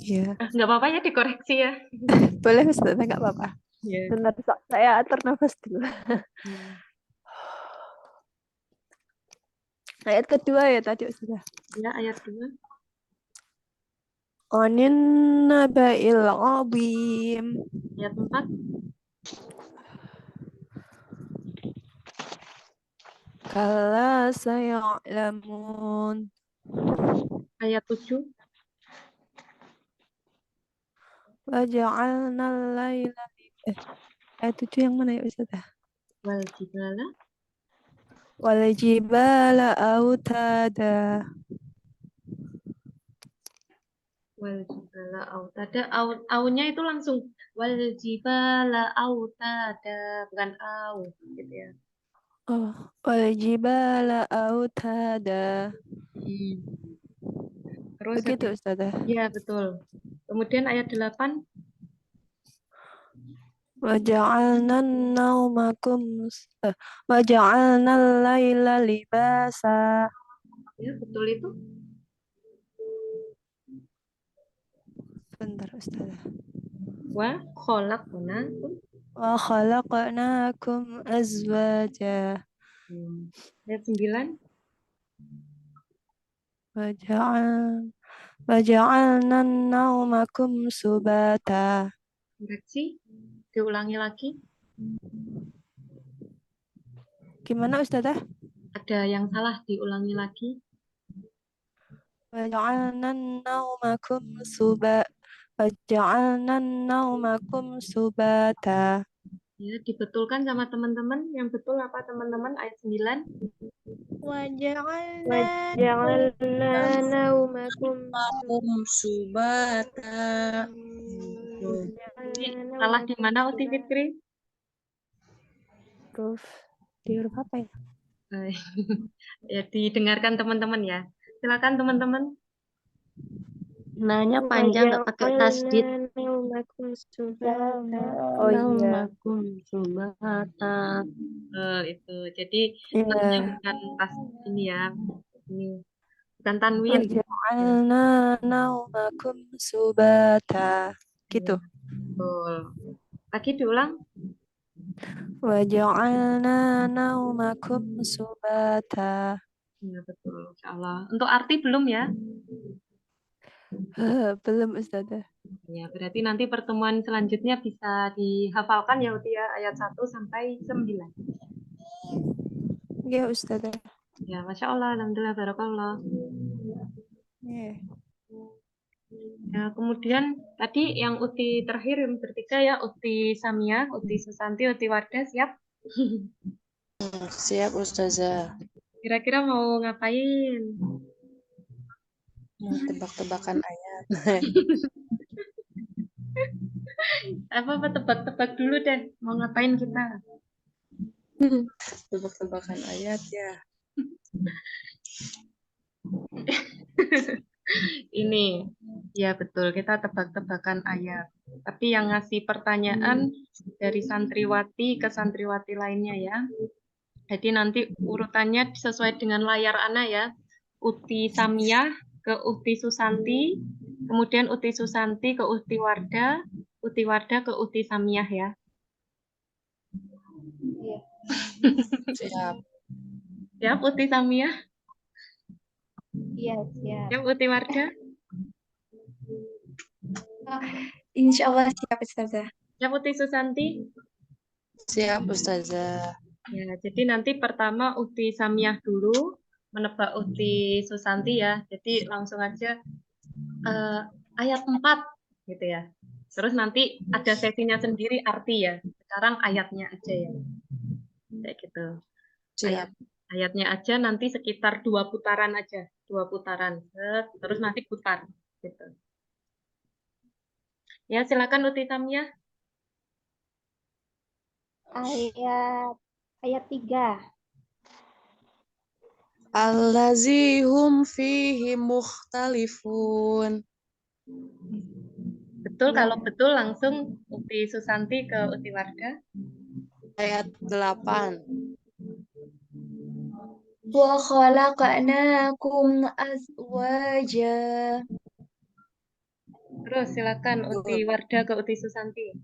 Speaker 10: Iya.
Speaker 1: Nggak apa-apa ya dikoreksi ya.
Speaker 10: Boleh Ustazah, nggak apa-apa.
Speaker 1: Yeah.
Speaker 10: Bentar, saya atur nafas dulu. Ayat kedua ya tadi Ustazah.
Speaker 1: Ya, ayat 2.
Speaker 10: Qanin naba'il 'azim.
Speaker 1: Ayat 4.
Speaker 10: Kalla saya'lamun.
Speaker 1: Ayat 7.
Speaker 10: Wa ja'alna al-laila ayat 7 yang mana ya Ustazah?
Speaker 1: Wal jibala.
Speaker 10: Wal jibala autada.
Speaker 1: Wal jibala autada. Aunya itu langsung wal jibala autada, bukan au gitu ya.
Speaker 10: Oh, wal-jibala autada.
Speaker 1: Terus
Speaker 10: Begitu,
Speaker 1: habis,
Speaker 10: Ustazah.
Speaker 1: ya betul. Kemudian ayat 8,
Speaker 10: وجعلنا نومكم وجعلنا الليل لباسا.
Speaker 1: ya betul itu.
Speaker 10: Sebentar, Ustazah.
Speaker 1: Wa khalaqnakum.
Speaker 10: وخلقناكم أزواجا
Speaker 1: Ayat 9,
Speaker 10: وجعلنا نومكم سباتا.
Speaker 1: koreksi. Diulangi lagi.
Speaker 10: Gimana, Ustazah?
Speaker 1: Ada yang salah, diulangi lagi.
Speaker 10: وجعلنا نومكم وجعلنا نومكم سباتا.
Speaker 1: Ya, dibetulkan sama teman-teman. Yang betul apa teman-teman? Ayat 9.
Speaker 9: وجعلنا نومكم
Speaker 8: Subata.
Speaker 1: Ini salah di mana, Uti Fitri?
Speaker 2: Di huruf apa ya?
Speaker 1: Ya, didengarkan teman-teman ya. Silakan teman-teman.
Speaker 7: Nanya panjang nggak pakai tasdid.
Speaker 9: نومكم سباتا.
Speaker 2: Oh iya.
Speaker 7: Naumakum subata.
Speaker 1: Itu. Jadi
Speaker 2: Iya.
Speaker 1: namanya bukan pas ini ya. Ini bukan tanwin.
Speaker 10: وجعلنا نومكم سباتا. Gitu.
Speaker 1: Betul. Lagi diulang.
Speaker 10: وجعلنا نومكم سباتا.
Speaker 1: Ya, betul. Insya Allah. Untuk arti belum ya?
Speaker 10: Belum, Ustazah.
Speaker 1: Ya, berarti nanti pertemuan selanjutnya bisa dihafalkan ya, Uti ya, ayat 1 sampai 9.
Speaker 10: Ya, Ustazah.
Speaker 1: Ya, Masya Allah, Alhamdulillah, Barakallah.
Speaker 10: Yeah.
Speaker 1: Ya, kemudian tadi yang Uti terakhir yang bertiga ya, Uti Samia, Uti Susanti, Uti Wardah, siap?
Speaker 8: Siap, Ustazah.
Speaker 1: Kira-kira mau ngapain?
Speaker 8: Tebak-tebakan ayat.
Speaker 1: Apa tebak-tebak dulu deh, mau ngapain kita?
Speaker 8: Tebak-tebakan ayat ya.
Speaker 1: Ini, ya betul, kita tebak-tebakan ayat. Tapi yang ngasih pertanyaan dari santriwati ke santriwati lainnya ya. Jadi nanti urutannya sesuai dengan layar Ana ya. Uti Samiyah ke Uti Susanti, kemudian Uti Susanti ke Uti Wardah ke Uti Samiyah ya.
Speaker 8: Siap.
Speaker 1: Siap Uti Samiyah?
Speaker 5: Iya, siap.
Speaker 1: Siap Uti Wardah?
Speaker 9: Insya Allah siap, Ustazah.
Speaker 1: Siap Uti Susanti?
Speaker 8: Siap, Ustazah.
Speaker 1: Ya, jadi nanti pertama Uti Samiyah dulu, menebak Uti Susanti ya. Jadi langsung aja ayat 4 gitu ya. Terus nanti ada sesinya sendiri arti ya. Sekarang ayatnya aja ya. Kayak gitu.
Speaker 8: Siap.
Speaker 1: Ayatnya aja nanti sekitar 2 putaran aja. 2 putaran. Terus nanti putar gitu. Ya, silakan Uti Samiyah.
Speaker 5: Ayat 3.
Speaker 8: Allazi hum fihi mukhtalifun.
Speaker 1: Betul, kalau betul langsung Uti Susanti ke Uti Wardah.
Speaker 8: Ayat 8.
Speaker 9: وخلقناكم أزواجا.
Speaker 1: Terus silakan Uti Wardah ke Uti Susanti.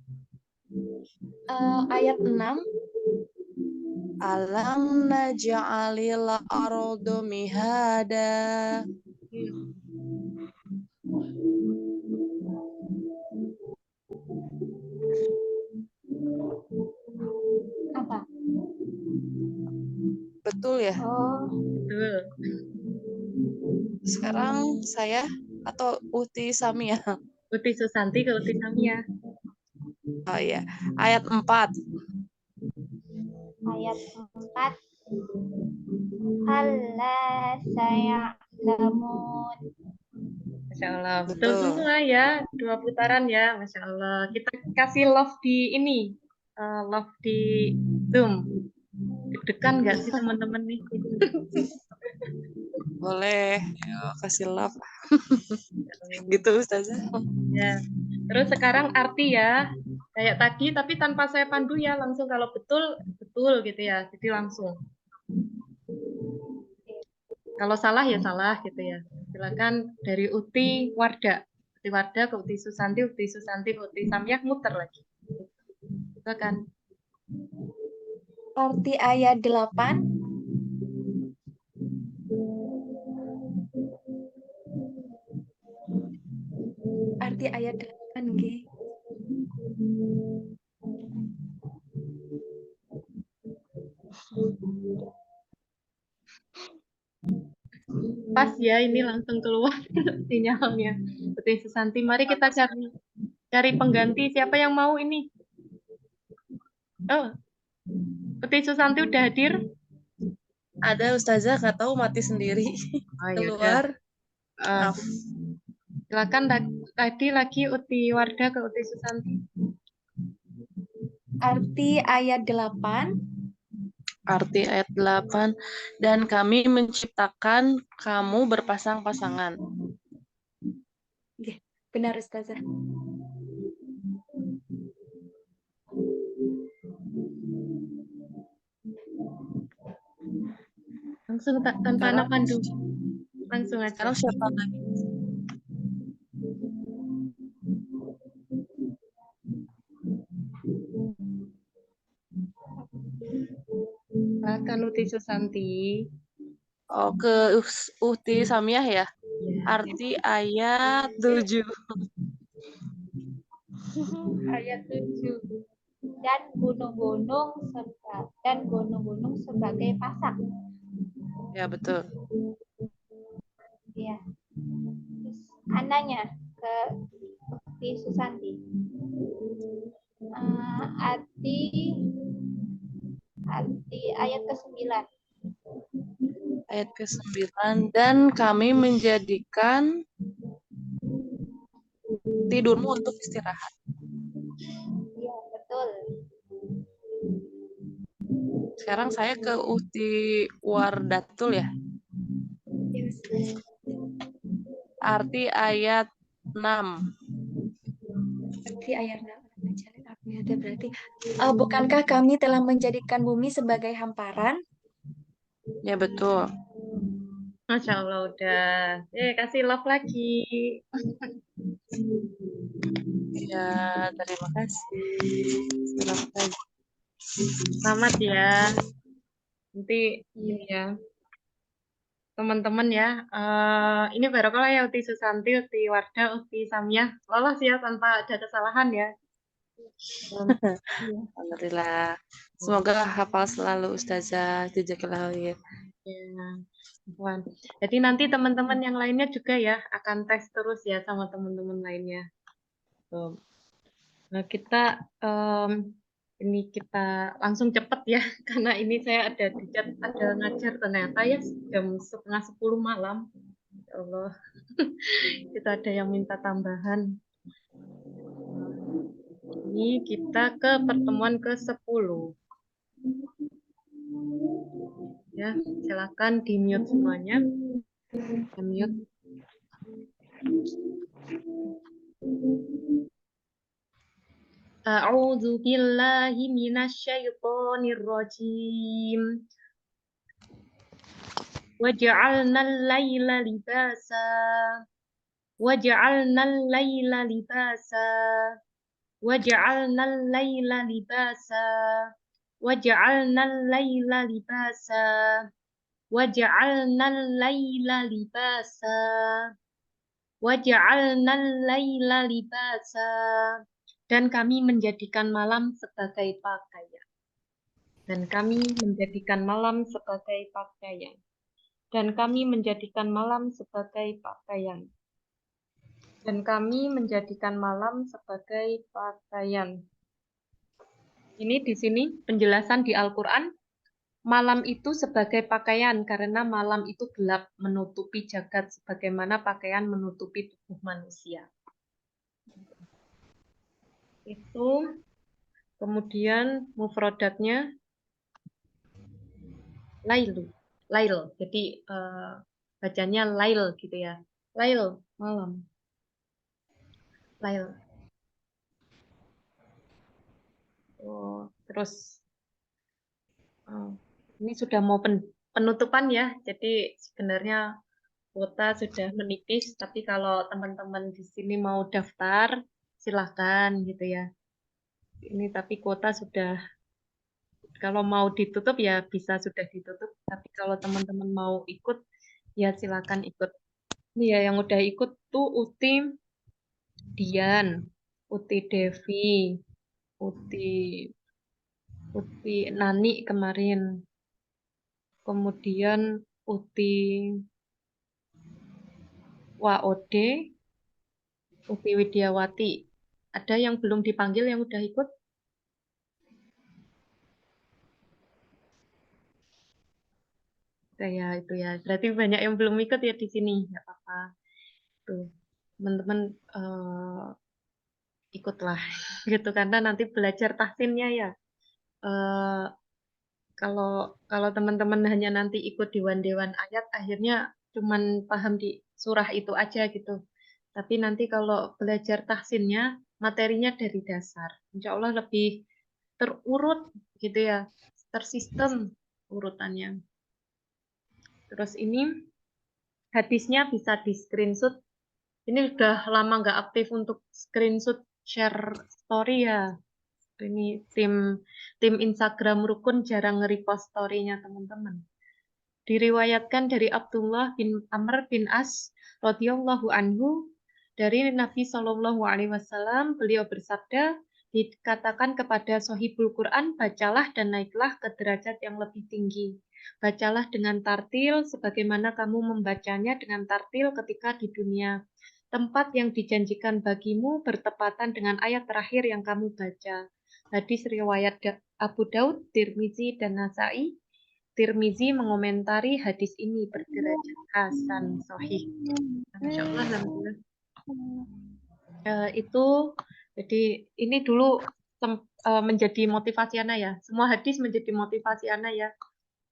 Speaker 9: Ayat 6.
Speaker 8: Alam naj'alil arda mihada.
Speaker 5: Apa?
Speaker 8: Betul ya?
Speaker 5: Oh,
Speaker 1: Betul.
Speaker 8: Sekarang saya atau Uti Samia?
Speaker 1: Uti Susanti ke Uti Samiyah.
Speaker 8: Oh iya. Ayat 4.
Speaker 5: ayat 4. Allah saya'lamun.
Speaker 1: Masya Allah, betul
Speaker 8: Betul.
Speaker 1: semua ya, 2 putaran ya, Masya Allah. Kita kasih love di ini, love di Zoom. Deg-degan nggak sih teman-teman nih?
Speaker 8: Boleh. Yuk, kasih love. Gitu Ustazah.
Speaker 1: Ya. Terus sekarang arti ya. Kayak tadi tapi tanpa saya pandu ya, langsung kalau betul betul gitu ya. Jadi langsung. Kalau salah ya salah gitu ya. Silakan dari Uti Warda. Uti Warda ke Uti Susanti ke Uti Samiah muter lagi. Silakan.
Speaker 9: Arti ayat 8. Arti ayat 8 nggih.
Speaker 1: Pas ya, ini langsung keluar sinyalnya. Uti Susanti, mari kita cari pengganti. Siapa yang mau ini? Oh, Uti Susanti udah hadir?
Speaker 8: Ada Ustazah, nggak tahu mati sendiri.
Speaker 1: Oh, ya udah.
Speaker 8: Keluar. Maaf.
Speaker 1: Silakan tadi lagi Uti Warda ke Uti Susanti.
Speaker 9: Arti ayat 8.
Speaker 8: Arti ayat 8, dan kami menciptakan kamu berpasang-pasangan.
Speaker 9: Nggih, benar Ustazah.
Speaker 1: Langsung tanpa anak pandu. Langsung aja.
Speaker 8: Sekarang siapa lagi?
Speaker 1: Silakan Uti Susanti.
Speaker 8: Oh, ke Uhti Samiah ya? Arti ayat 7.
Speaker 11: Ayat 7. Dan gunung-gunung sebagai pasak.
Speaker 8: Ya, betul.
Speaker 11: Iya. Terus ananya ke Uti Susanti. Arti ayat ke-9.
Speaker 8: Ayat ke-9, dan kami menjadikan tidurmu untuk istirahat.
Speaker 11: Iya, betul.
Speaker 8: Sekarang saya ke Uhti Wardatul ya. Arti ayat 6.
Speaker 9: Arti ayat 6. Ada berarti. Bukankah kami telah menjadikan bumi sebagai hamparan?
Speaker 8: Ya, betul.
Speaker 1: Masya Allah udah. Kasih love lagi.
Speaker 8: Ya, terima kasih.
Speaker 1: Selamat ya. Nanti ini ya. Teman-teman ya. Ini barokallah ya Uti Susanti, Uti Warda, Uti Samiah. Lolos ya tanpa ada kesalahan ya.
Speaker 8: Alhamdulillah. Semoga hafal selalu Ustazah. Jazakallahu khair.
Speaker 1: Ya, Puan. Jadi nanti teman-teman yang lainnya juga ya akan tes terus ya sama teman-teman lainnya. Tuh. Nah kita ini kita langsung cepet ya karena ini saya ada di chat ada ngajar ternyata ya jam 9:30 malam. Ya Allah. Kita ada yang minta tambahan. Ini kita ke pertemuan ke-10. Ya, silakan di-mute semuanya. Mute. A'udzu billahi minasyaitonir rajim. Waja'alnal laila libasa. Waja'alnal laila libasa. Waja'alnal laila libasa. Waja'alnal laila libasa. Waja'alnal laila libasa. Waja'alnal laila libasa. Dan kami menjadikan malam sebagai pakaian. Dan kami menjadikan malam sebagai pakaian. Dan kami menjadikan malam sebagai pakaian. Dan kami menjadikan malam sebagai pakaian. Ini di sini penjelasan di Al-Quran. Malam itu sebagai pakaian karena malam itu gelap menutupi jagat sebagaimana pakaian menutupi tubuh manusia. Itu kemudian mufradatnya Lailu, lail. Jadi bacanya lail gitu ya. Lail, malam. Lail. Oh, terus ini sudah mau penutupan ya. Jadi sebenarnya kuota sudah menipis, tapi kalau teman-teman di sini mau daftar, silahkan gitu ya. Ini tapi kuota sudah, kalau mau ditutup ya bisa sudah ditutup, tapi kalau teman-teman mau ikut, ya silakan ikut. Ini ya yang udah ikut tuh Uti, Dian, Uti Devi, Uti Nani kemarin, kemudian Uti Waode, Uti Widiawati. Ada yang belum dipanggil yang udah ikut? Ya itu ya. Berarti banyak yang belum ikut ya di sini. Nggak apa-apa. Tuh, teman-teman ikutlah gitu karena nanti belajar tahsinnya ya. Eh, kalau teman-teman hanya nanti ikut dewan-dewan ayat, akhirnya cuman paham di surah itu aja gitu. Tapi nanti kalau belajar tahsinnya, materinya dari dasar. Insya Allah lebih terurut gitu ya, tersistem urutannya. Terus ini hadisnya bisa di screenshot. Ini udah lama nggak aktif untuk screenshot share story ya. Ini tim Instagram Rukun jarang nge-repost story-nya teman-teman. Diriwayatkan dari Abdullah bin Amr bin As radhiyallahu anhu dari Nabi Shallallahu alaihi wasallam, beliau bersabda, dikatakan kepada Sohibul Quran, bacalah dan naiklah ke derajat yang lebih tinggi. Bacalah dengan tartil sebagaimana kamu membacanya dengan tartil ketika di dunia. Tempat yang dijanjikan bagimu bertepatan dengan ayat terakhir yang kamu baca. Hadis riwayat Abu Daud, Tirmizi, dan Nasai. Tirmizi mengomentari hadis ini berderajat hasan sahih. Insya Allah, alhamdulillah. Itu jadi ini dulu menjadi motivasi Ana ya. Semua hadis menjadi motivasi Ana ya.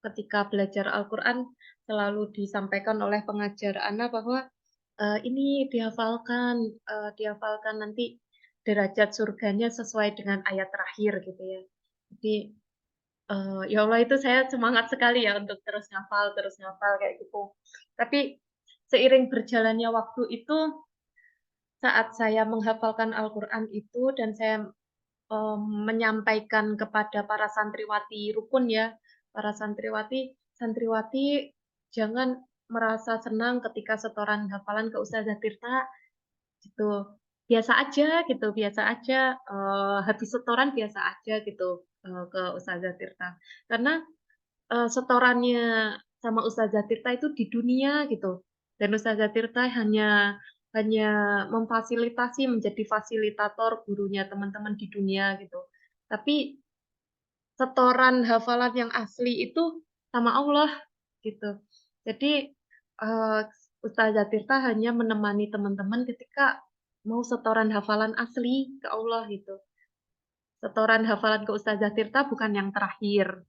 Speaker 1: Ketika belajar Al-Quran selalu disampaikan oleh pengajar Ana bahwa ini dihafalkan nanti derajat surganya sesuai dengan ayat terakhir gitu ya. Jadi ya Allah itu saya semangat sekali ya untuk terus ngafal kayak gitu. Tapi seiring berjalannya waktu itu, saat saya menghafalkan Al-Quran itu dan saya menyampaikan kepada para santriwati rukun ya, para santriwati jangan merasa senang ketika setoran hafalan ke Ustazah Tirta gitu. Biasa aja gitu, biasa aja habis setoran biasa aja gitu ke Ustazah Tirta. Karena setorannya sama Ustazah Tirta itu di dunia gitu. Dan Ustazah Tirta hanya memfasilitasi menjadi fasilitator gurunya teman-teman di dunia gitu. Tapi setoran hafalan yang asli itu sama Allah gitu. Jadi Ustazah Tirta hanya menemani teman-teman ketika mau setoran hafalan asli ke Allah gitu. Setoran hafalan ke Ustazah Tirta bukan yang terakhir,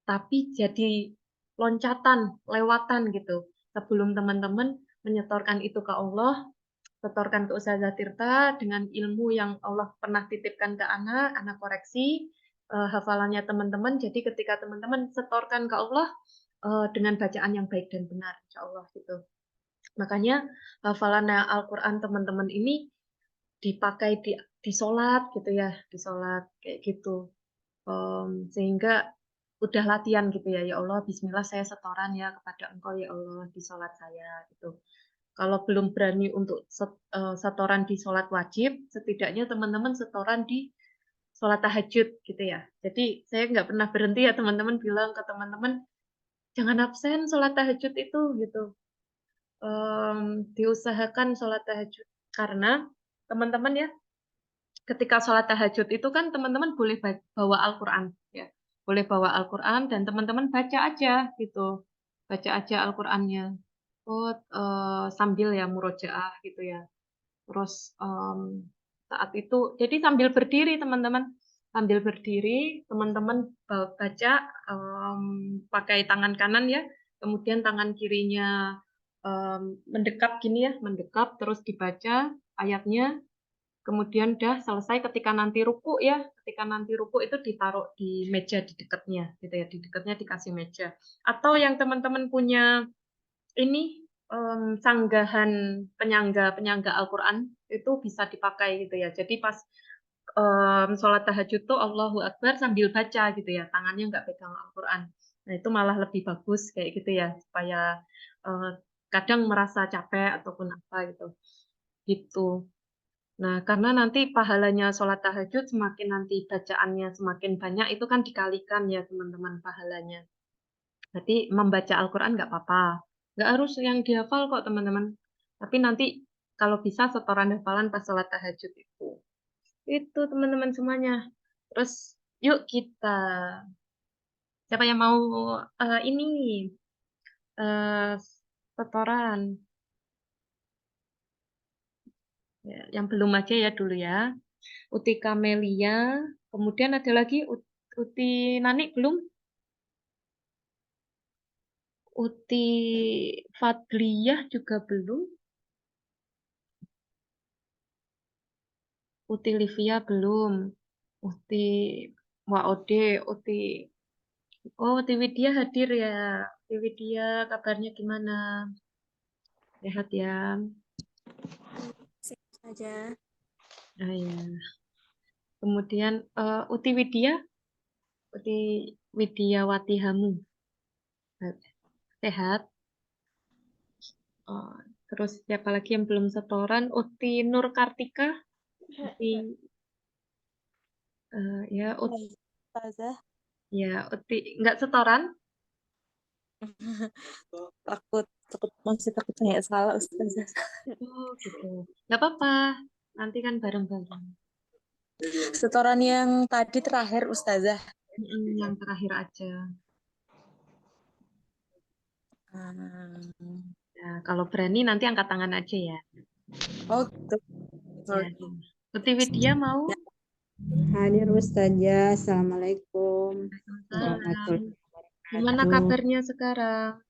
Speaker 1: tapi jadi loncatan, lewatan gitu. Sebelum teman-teman menyetorkan itu ke Allah, setorkan ke Ustazah Tirta dengan ilmu yang Allah pernah titipkan ke anak koreksi hafalannya teman-teman. Jadi ketika teman-teman setorkan ke Allah dengan bacaan yang baik dan benar, insya Allah gitu. Makanya hafalan Al-Quran teman-teman ini dipakai di sholat gitu ya, di sholat kayak gitu. Sehingga udah latihan gitu ya, ya Allah, bismillah saya setoran ya kepada Engkau ya Allah di sholat saya gitu. Kalau belum berani untuk setoran di sholat wajib, setidaknya teman-teman setoran di sholat tahajud gitu ya. Jadi saya nggak pernah berhenti ya teman-teman bilang ke teman-teman, jangan absen sholat tahajud itu gitu. Diusahakan sholat tahajud. Karena teman-teman ya, ketika sholat tahajud itu kan teman-teman boleh bawa Al-Quran ya, boleh bawa Al-Quran dan teman-teman baca aja gitu, baca aja Al-Qurannya, sambil ya murojaah gitu ya. Terus saat itu jadi sambil berdiri teman-teman, sambil berdiri, teman-teman baca pakai tangan kanan ya, kemudian tangan kirinya mendekap gini ya, mendekap, terus dibaca ayatnya, kemudian udah selesai ketika nanti ruku ya, ketika nanti ruku itu ditaruh di meja di dekatnya, gitu ya, di dekatnya dikasih meja. Atau yang teman-teman punya ini sanggahan penyangga Al-Quran itu bisa dipakai gitu ya. Jadi pas sholat tahajud tuh Allahu Akbar sambil baca gitu ya, tangannya nggak pegang Al-Quran. Nah itu malah lebih bagus kayak gitu ya, supaya kadang merasa capek ataupun apa gitu. Gitu. Nah, karena nanti pahalanya sholat tahajud semakin nanti bacaannya semakin banyak, itu kan dikalikan ya teman-teman pahalanya. Berarti membaca Al-Quran nggak apa-apa. Nggak harus yang dihafal kok teman-teman. Tapi nanti kalau bisa setoran hafalan pas sholat tahajud itu. Itu teman-teman semuanya. Terus yuk kita. Siapa yang mau ini setoran? Ya, yang belum aja ya dulu ya. Uti Kamelia, kemudian ada lagi Uti Nani belum? Uti Fadliyah juga belum. Uti Livia belum. Uti Waode, Uti Widya hadir ya. Uti Widya kabarnya gimana? Sehat ya?
Speaker 9: Sehat saja.
Speaker 1: Ah ya. Kemudian Uti Widyawati Hamu. Sehat. Oh, terus siapa lagi yang belum setoran? Uti Nur Kartika. Uti ya
Speaker 2: Ustazah.
Speaker 1: ya Uti nggak setoran?
Speaker 2: Masih takut tanya salah Ustazah.
Speaker 1: Oh gitu. Nggak apa-apa. Nanti kan bareng-bareng.
Speaker 2: Setoran yang tadi terakhir Ustazah.
Speaker 1: Yang terakhir aja. Ya, kalau berani nanti angkat tangan aja ya.
Speaker 2: Oh gitu.
Speaker 1: Ya. Uti Widya mau?
Speaker 12: Hadir Ustazah. Assalamualaikum.
Speaker 1: Waalaikumsalam. Gimana kabarnya sekarang?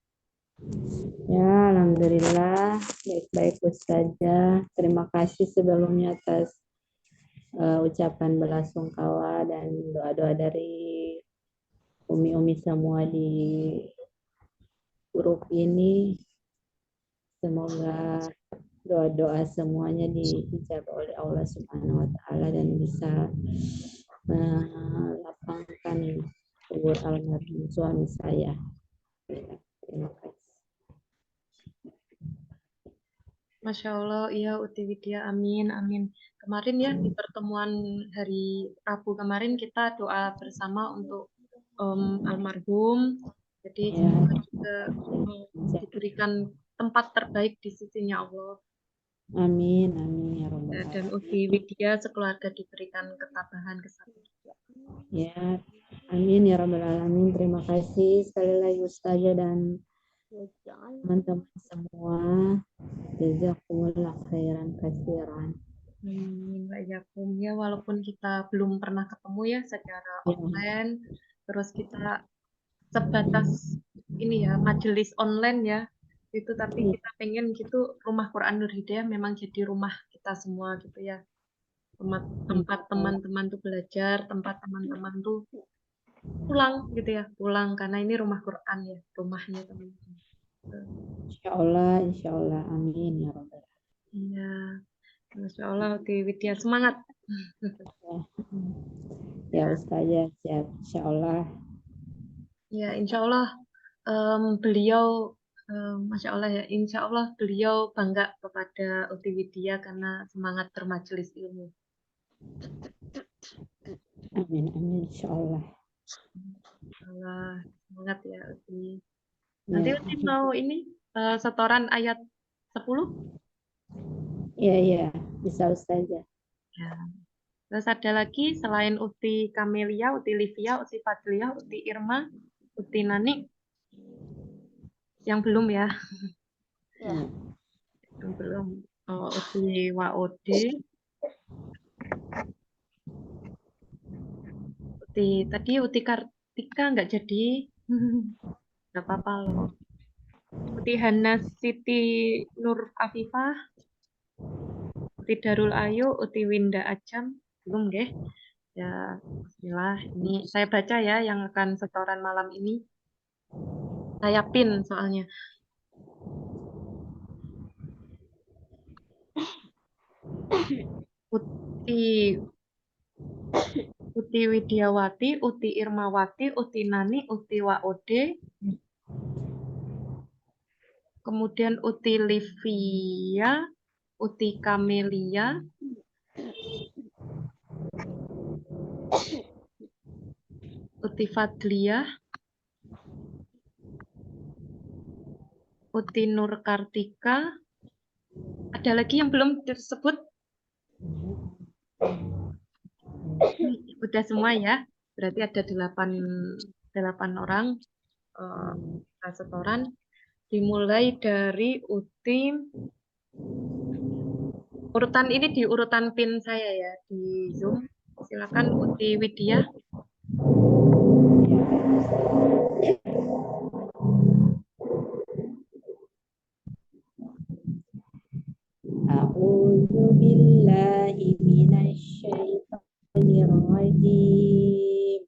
Speaker 12: Ya, alhamdulillah baik-baik Ustazah. Terima kasih sebelumnya atas ucapan belasungkawa dan doa-doa dari umi-umi semua di grup ini. Semoga doa-doa semuanya dijawab oleh Allah Subhanahu wa taala dan bisa melapangkan kubur almarhum suami saya. Terima kasih.
Speaker 1: Masya Allah, iya Uti Widya, amin, amin. Kemarin ya di pertemuan hari Rabu kemarin kita doa bersama untuk almarhum. Jadi semoga juga diberikan tempat terbaik di sisinya Allah.
Speaker 12: Amin, amin ya Rabbal
Speaker 1: Dan Uti Widya sekeluarga diberikan ketabahan, kesabaran.
Speaker 12: Ya, amin ya Rabbal Alamin. Terima kasih sekali lagi Ustazah dan teman-teman semua. Jazakumullah khairan katsiran.
Speaker 1: Amin, Mbak Yakum. Ya, walaupun kita belum pernah ketemu ya secara online, terus kita sebatas ini ya, majelis online ya, itu tapi kita pengen gitu rumah Quran Nur Hidayah memang jadi rumah kita semua gitu ya. Tempat teman-teman tuh belajar, tempat teman-teman tuh pulang gitu ya, pulang karena ini rumah Quran ya, rumahnya teman-teman.
Speaker 12: Insya Allah, amin ya Rabbal.
Speaker 1: Iya, Masya Allah, Uti Widya semangat.
Speaker 12: Ya Ustazah, siap, insya Allah.
Speaker 1: Ya, insya Allah beliau, Masya Allah ya, insya Allah beliau bangga kepada Uti Widya karena semangat bermajelis ilmu.
Speaker 12: Amin, amin, insya Allah.
Speaker 1: Allah, semangat ya Uti. Nanti Uti mau ini setoran ayat 10?
Speaker 12: Iya, bisa Ustazah.
Speaker 1: Ya. Terus ada lagi selain Uti Kamelia, Uti Livia, Uti Fadliah, Uti Irma, Uti Nani, yang belum ya?
Speaker 9: Ya.
Speaker 1: Yang belum. Uti Waode. Tadi Uti Kartika nggak jadi. Nggak apa-apa loh. Uti Hana Siti Nur Afifah, Uti Darul Ayu, Uti Winda Ajam, belum nggih? Ya, bismillah. Ini saya baca ya yang akan setoran malam ini. Saya pin soalnya. Uti Widiawati, Uti Irmawati, Uti Nani, Uti Waode, kemudian Uti Livia, Uti Kamelia, Uti Fadliah, Uti Nur Kartika. Ada lagi yang belum disebut? Udah semua ya. Berarti ada 8 orang setoran. Dimulai dari Uti. Urutan ini di urutan pin saya ya di Zoom. Silakan Uti Widya.
Speaker 12: A'udzu billahi minasyaitonir rajim.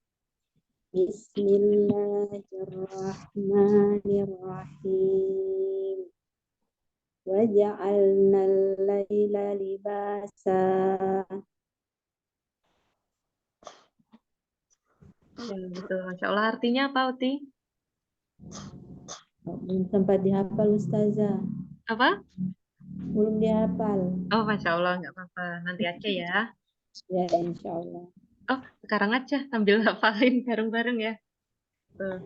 Speaker 12: Bismillahirrahmanirrahim. Wa ja'alnal laila libasa.
Speaker 1: Ya, betul. Masya Allah. Artinya apa, Uti?
Speaker 12: Belum sempat dihafal Ustazah.
Speaker 1: Apa?
Speaker 12: Belum dihafal.
Speaker 1: Oh, Masya Allah. Nggak apa-apa. Nanti aja ya.
Speaker 12: Ya, insya Allah.
Speaker 1: Oh, sekarang aja sambil hafalin bareng-bareng ya. Tuh.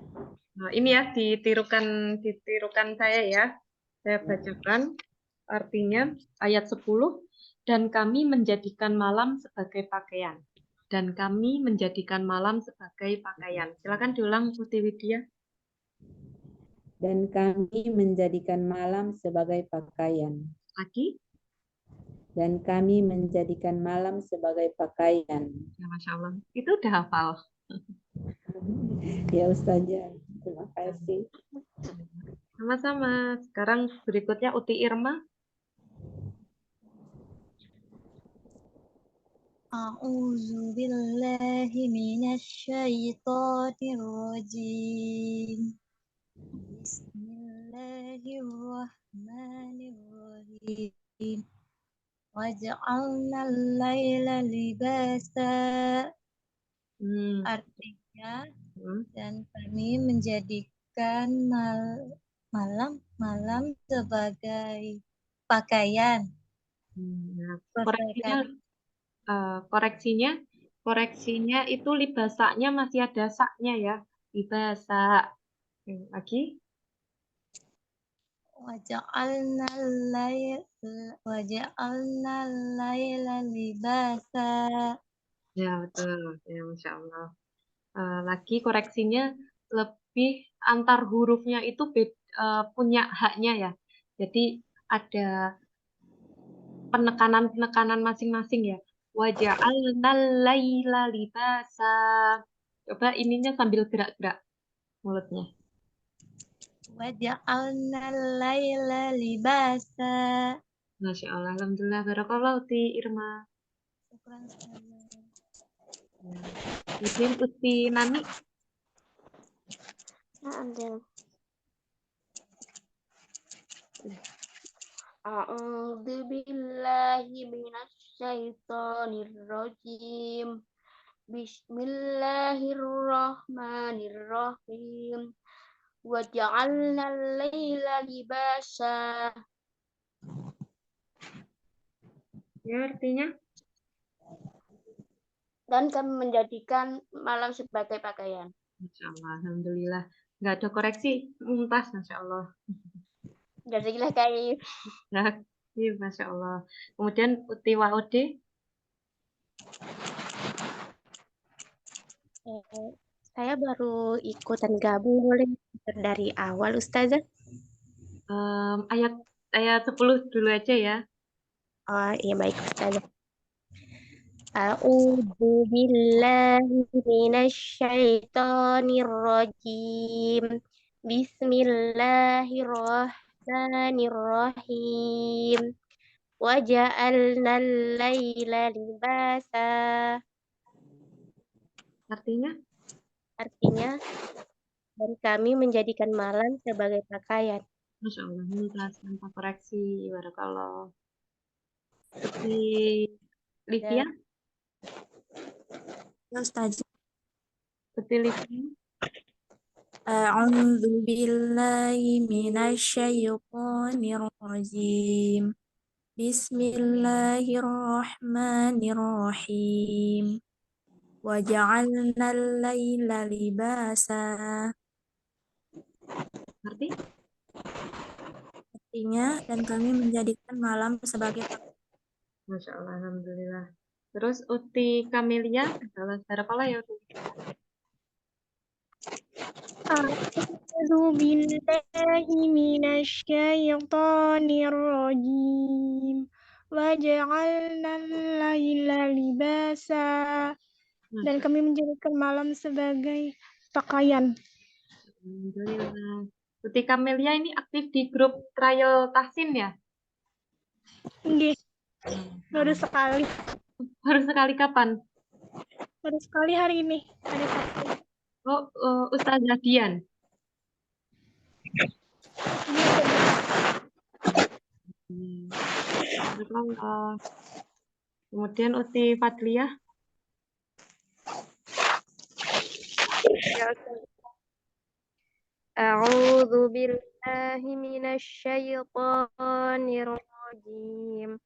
Speaker 1: Nah, ini ya ditirukan saya ya. Saya bacakan artinya ayat 10. Dan kami menjadikan malam sebagai pakaian. Dan kami menjadikan malam sebagai pakaian. Silakan diulang, Uti Widya.
Speaker 12: Dan kami menjadikan malam sebagai pakaian.
Speaker 1: Lagi?
Speaker 12: Dan kami menjadikan malam sebagai pakaian.
Speaker 1: Ya, Masya Allah. Itu udah hafal.
Speaker 12: Ya Ustazah, terima kasih.
Speaker 1: Sama-sama. Sekarang berikutnya Uti Irma.
Speaker 5: A'udzu billahi minasyaitonir rajim. Bismillahirrahmanirrahim. Waja'alnal laila libasa. Artinya, dan kami menjadikan malam sebagai pakaian.
Speaker 1: Koreksinya itu libasanya masih ada saknya ya. Libasa. Lagi.
Speaker 5: Waja'alnal laila libasa.
Speaker 1: Ya, betul. Ya, Masya Allah. Lagi koreksinya lebih antar hurufnya itu punya haknya ya. Jadi ada penekanan masing-masing ya. Waja'alnal laila libasa. Coba ininya sambil gerak-gerak mulutnya.
Speaker 5: Waja'alnal laila libasa.
Speaker 1: Masya Allah. Alhamdulillah. Barakallah Uti Irma. Kemudian Uti Nani.
Speaker 13: A'udzu billahi minasyaitonir rajim. Bismillahirrahmanirrahim. Wa ja'alnal laila libasa.
Speaker 1: Ya, artinya?
Speaker 13: Dan kami menjadikan malam sebagai pakaian.
Speaker 1: Masya Allah, alhamdulillah. Nggak ada koreksi, mumtaz, Masya Allah.
Speaker 13: Jazakallah khair.
Speaker 1: Nah, iya, Masya Allah. Kemudian Uti Waode.
Speaker 14: Saya baru ikutan gabung, boleh dari awal Ustazah?
Speaker 1: Ayat 10 dulu aja ya.
Speaker 14: Oh iya baik Ustazah. A'udzu billahi minasyaitonir rajim. Bismillahirrahmanirrahim. Waja'alnal laila libasa.
Speaker 1: Artinya?
Speaker 14: Artinya, dan kami menjadikan malam sebagai pakaian.
Speaker 1: Masya Allah, mumtaz, tanpa koreksi. Barakallah. Uti Livia?
Speaker 15: Ya Ustaz.
Speaker 1: Uti Livia?
Speaker 15: A'udzu billahi minasyaitonir rajim. Bismillahirrahmanirrahim. Waja'alna al-laila libasa. Artinya, dan kami menjadikan malam sebagai pakaian.
Speaker 1: Masya Allah, alhamdulillah. Terus Uti Kamelia, barakallah ya Uti.
Speaker 16: A'udzu billahi minasyaitonir rajim. Waja'alnal laila libasa. Dan kami menjadikan malam sebagai pakaian.
Speaker 1: Alhamdulillah. Uti Kamelia ini aktif di grup trial tahsin ya?
Speaker 16: Nggih. Baru sekali.
Speaker 1: Baru sekali kapan?
Speaker 16: Baru sekali hari ini. Hari Sabtu.
Speaker 1: Oh, Ustazah Dian. Kemudian Uti Fadliah.
Speaker 17: A'udzu billahi minasyaitonir rajim.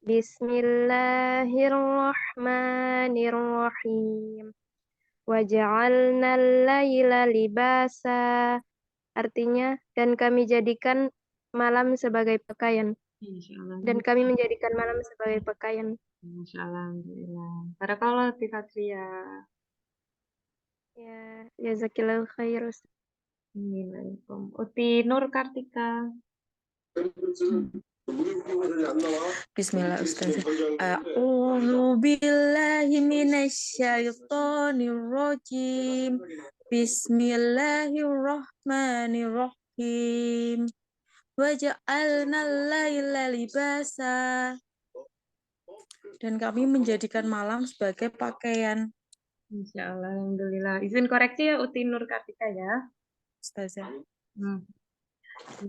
Speaker 17: Bismillahirrahmanirrahim. Waja'alnal laila libasa. Artinya, dan kami jadikan malam sebagai pakaian. Dan kami menjadikan malam sebagai pakaian.
Speaker 1: Masya Allah, alhamdulillah. Barakallah Uti Fadliah.
Speaker 17: Ya, jazakillahu khair.
Speaker 1: Assalamualaikum. Uti Nur Kartika.
Speaker 8: Bismillah Ustazah. A'udzu billahi minasyaitonir rajim. Bismillahirrahmanirrahim. Waja'alnal laila libasa. Dan kami menjadikan malam sebagai pakaian.
Speaker 1: Insya Allah, alhamdulillah. Izin koreksi ya Uti Nur Kartika ya.
Speaker 8: Ustazah.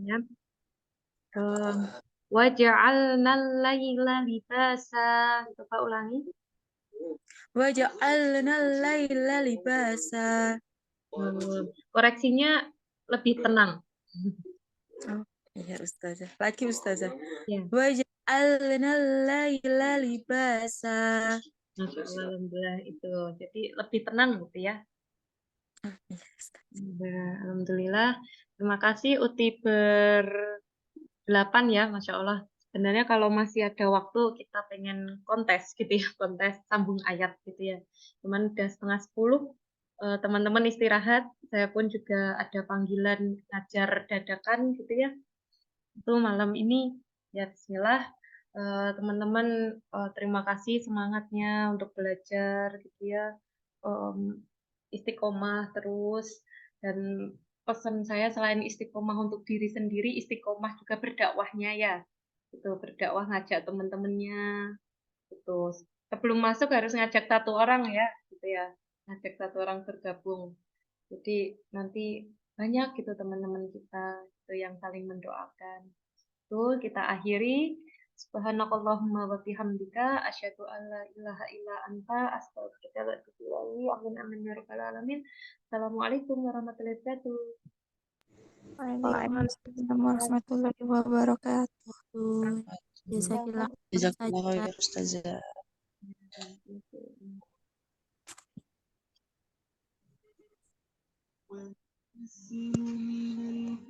Speaker 1: Ya. Waja'alnal laila libasa. Coba ulangi.
Speaker 8: Waja'alnal laila libasa.
Speaker 1: Koreksinya lebih tenang.
Speaker 8: Oh, iya Ustazah. Lagi Ustazah.
Speaker 1: Ya.
Speaker 8: Waja'alnal laila libasa.
Speaker 1: Masya Allah, alhamdulillah itu. Jadi lebih tenang gitu ya. Alhamdulillah. Terima kasih Uti ber-8 ya, Masya Allah. Sebenarnya kalau masih ada waktu kita pengen kontes gitu ya, kontes sambung ayat gitu ya. Cuman udah 9:30, teman-teman istirahat. Saya pun juga ada panggilan ngajar dadakan gitu ya. Itu malam ini ya bismillah. Teman-teman terima kasih semangatnya untuk belajar gitu ya. Istiqomah terus, dan pesan saya selain istiqomah untuk diri sendiri, istiqomah juga berdakwahnya ya. Itu berdakwah ngajak teman-temannya. Itu sebelum masuk harus ngajak satu orang ya, gitu ya. Ngajak satu orang bergabung. Jadi nanti banyak gitu teman-teman kita itu yang saling mendoakan. Itu kita akhiri. Subhanakallahumma wa bihamdika asyhadu an la ilaha illa anta astaghfiruka wa atubu ilaik. Amin amin ya rabbal alamin. Assalamualaikum warahmatullahi wabarakatuh.
Speaker 15: Waalaikumsalam warahmatullahi wabarakatuh. Jazakallah
Speaker 8: Jazakallah khair Ustazah.
Speaker 1: Terima kasih.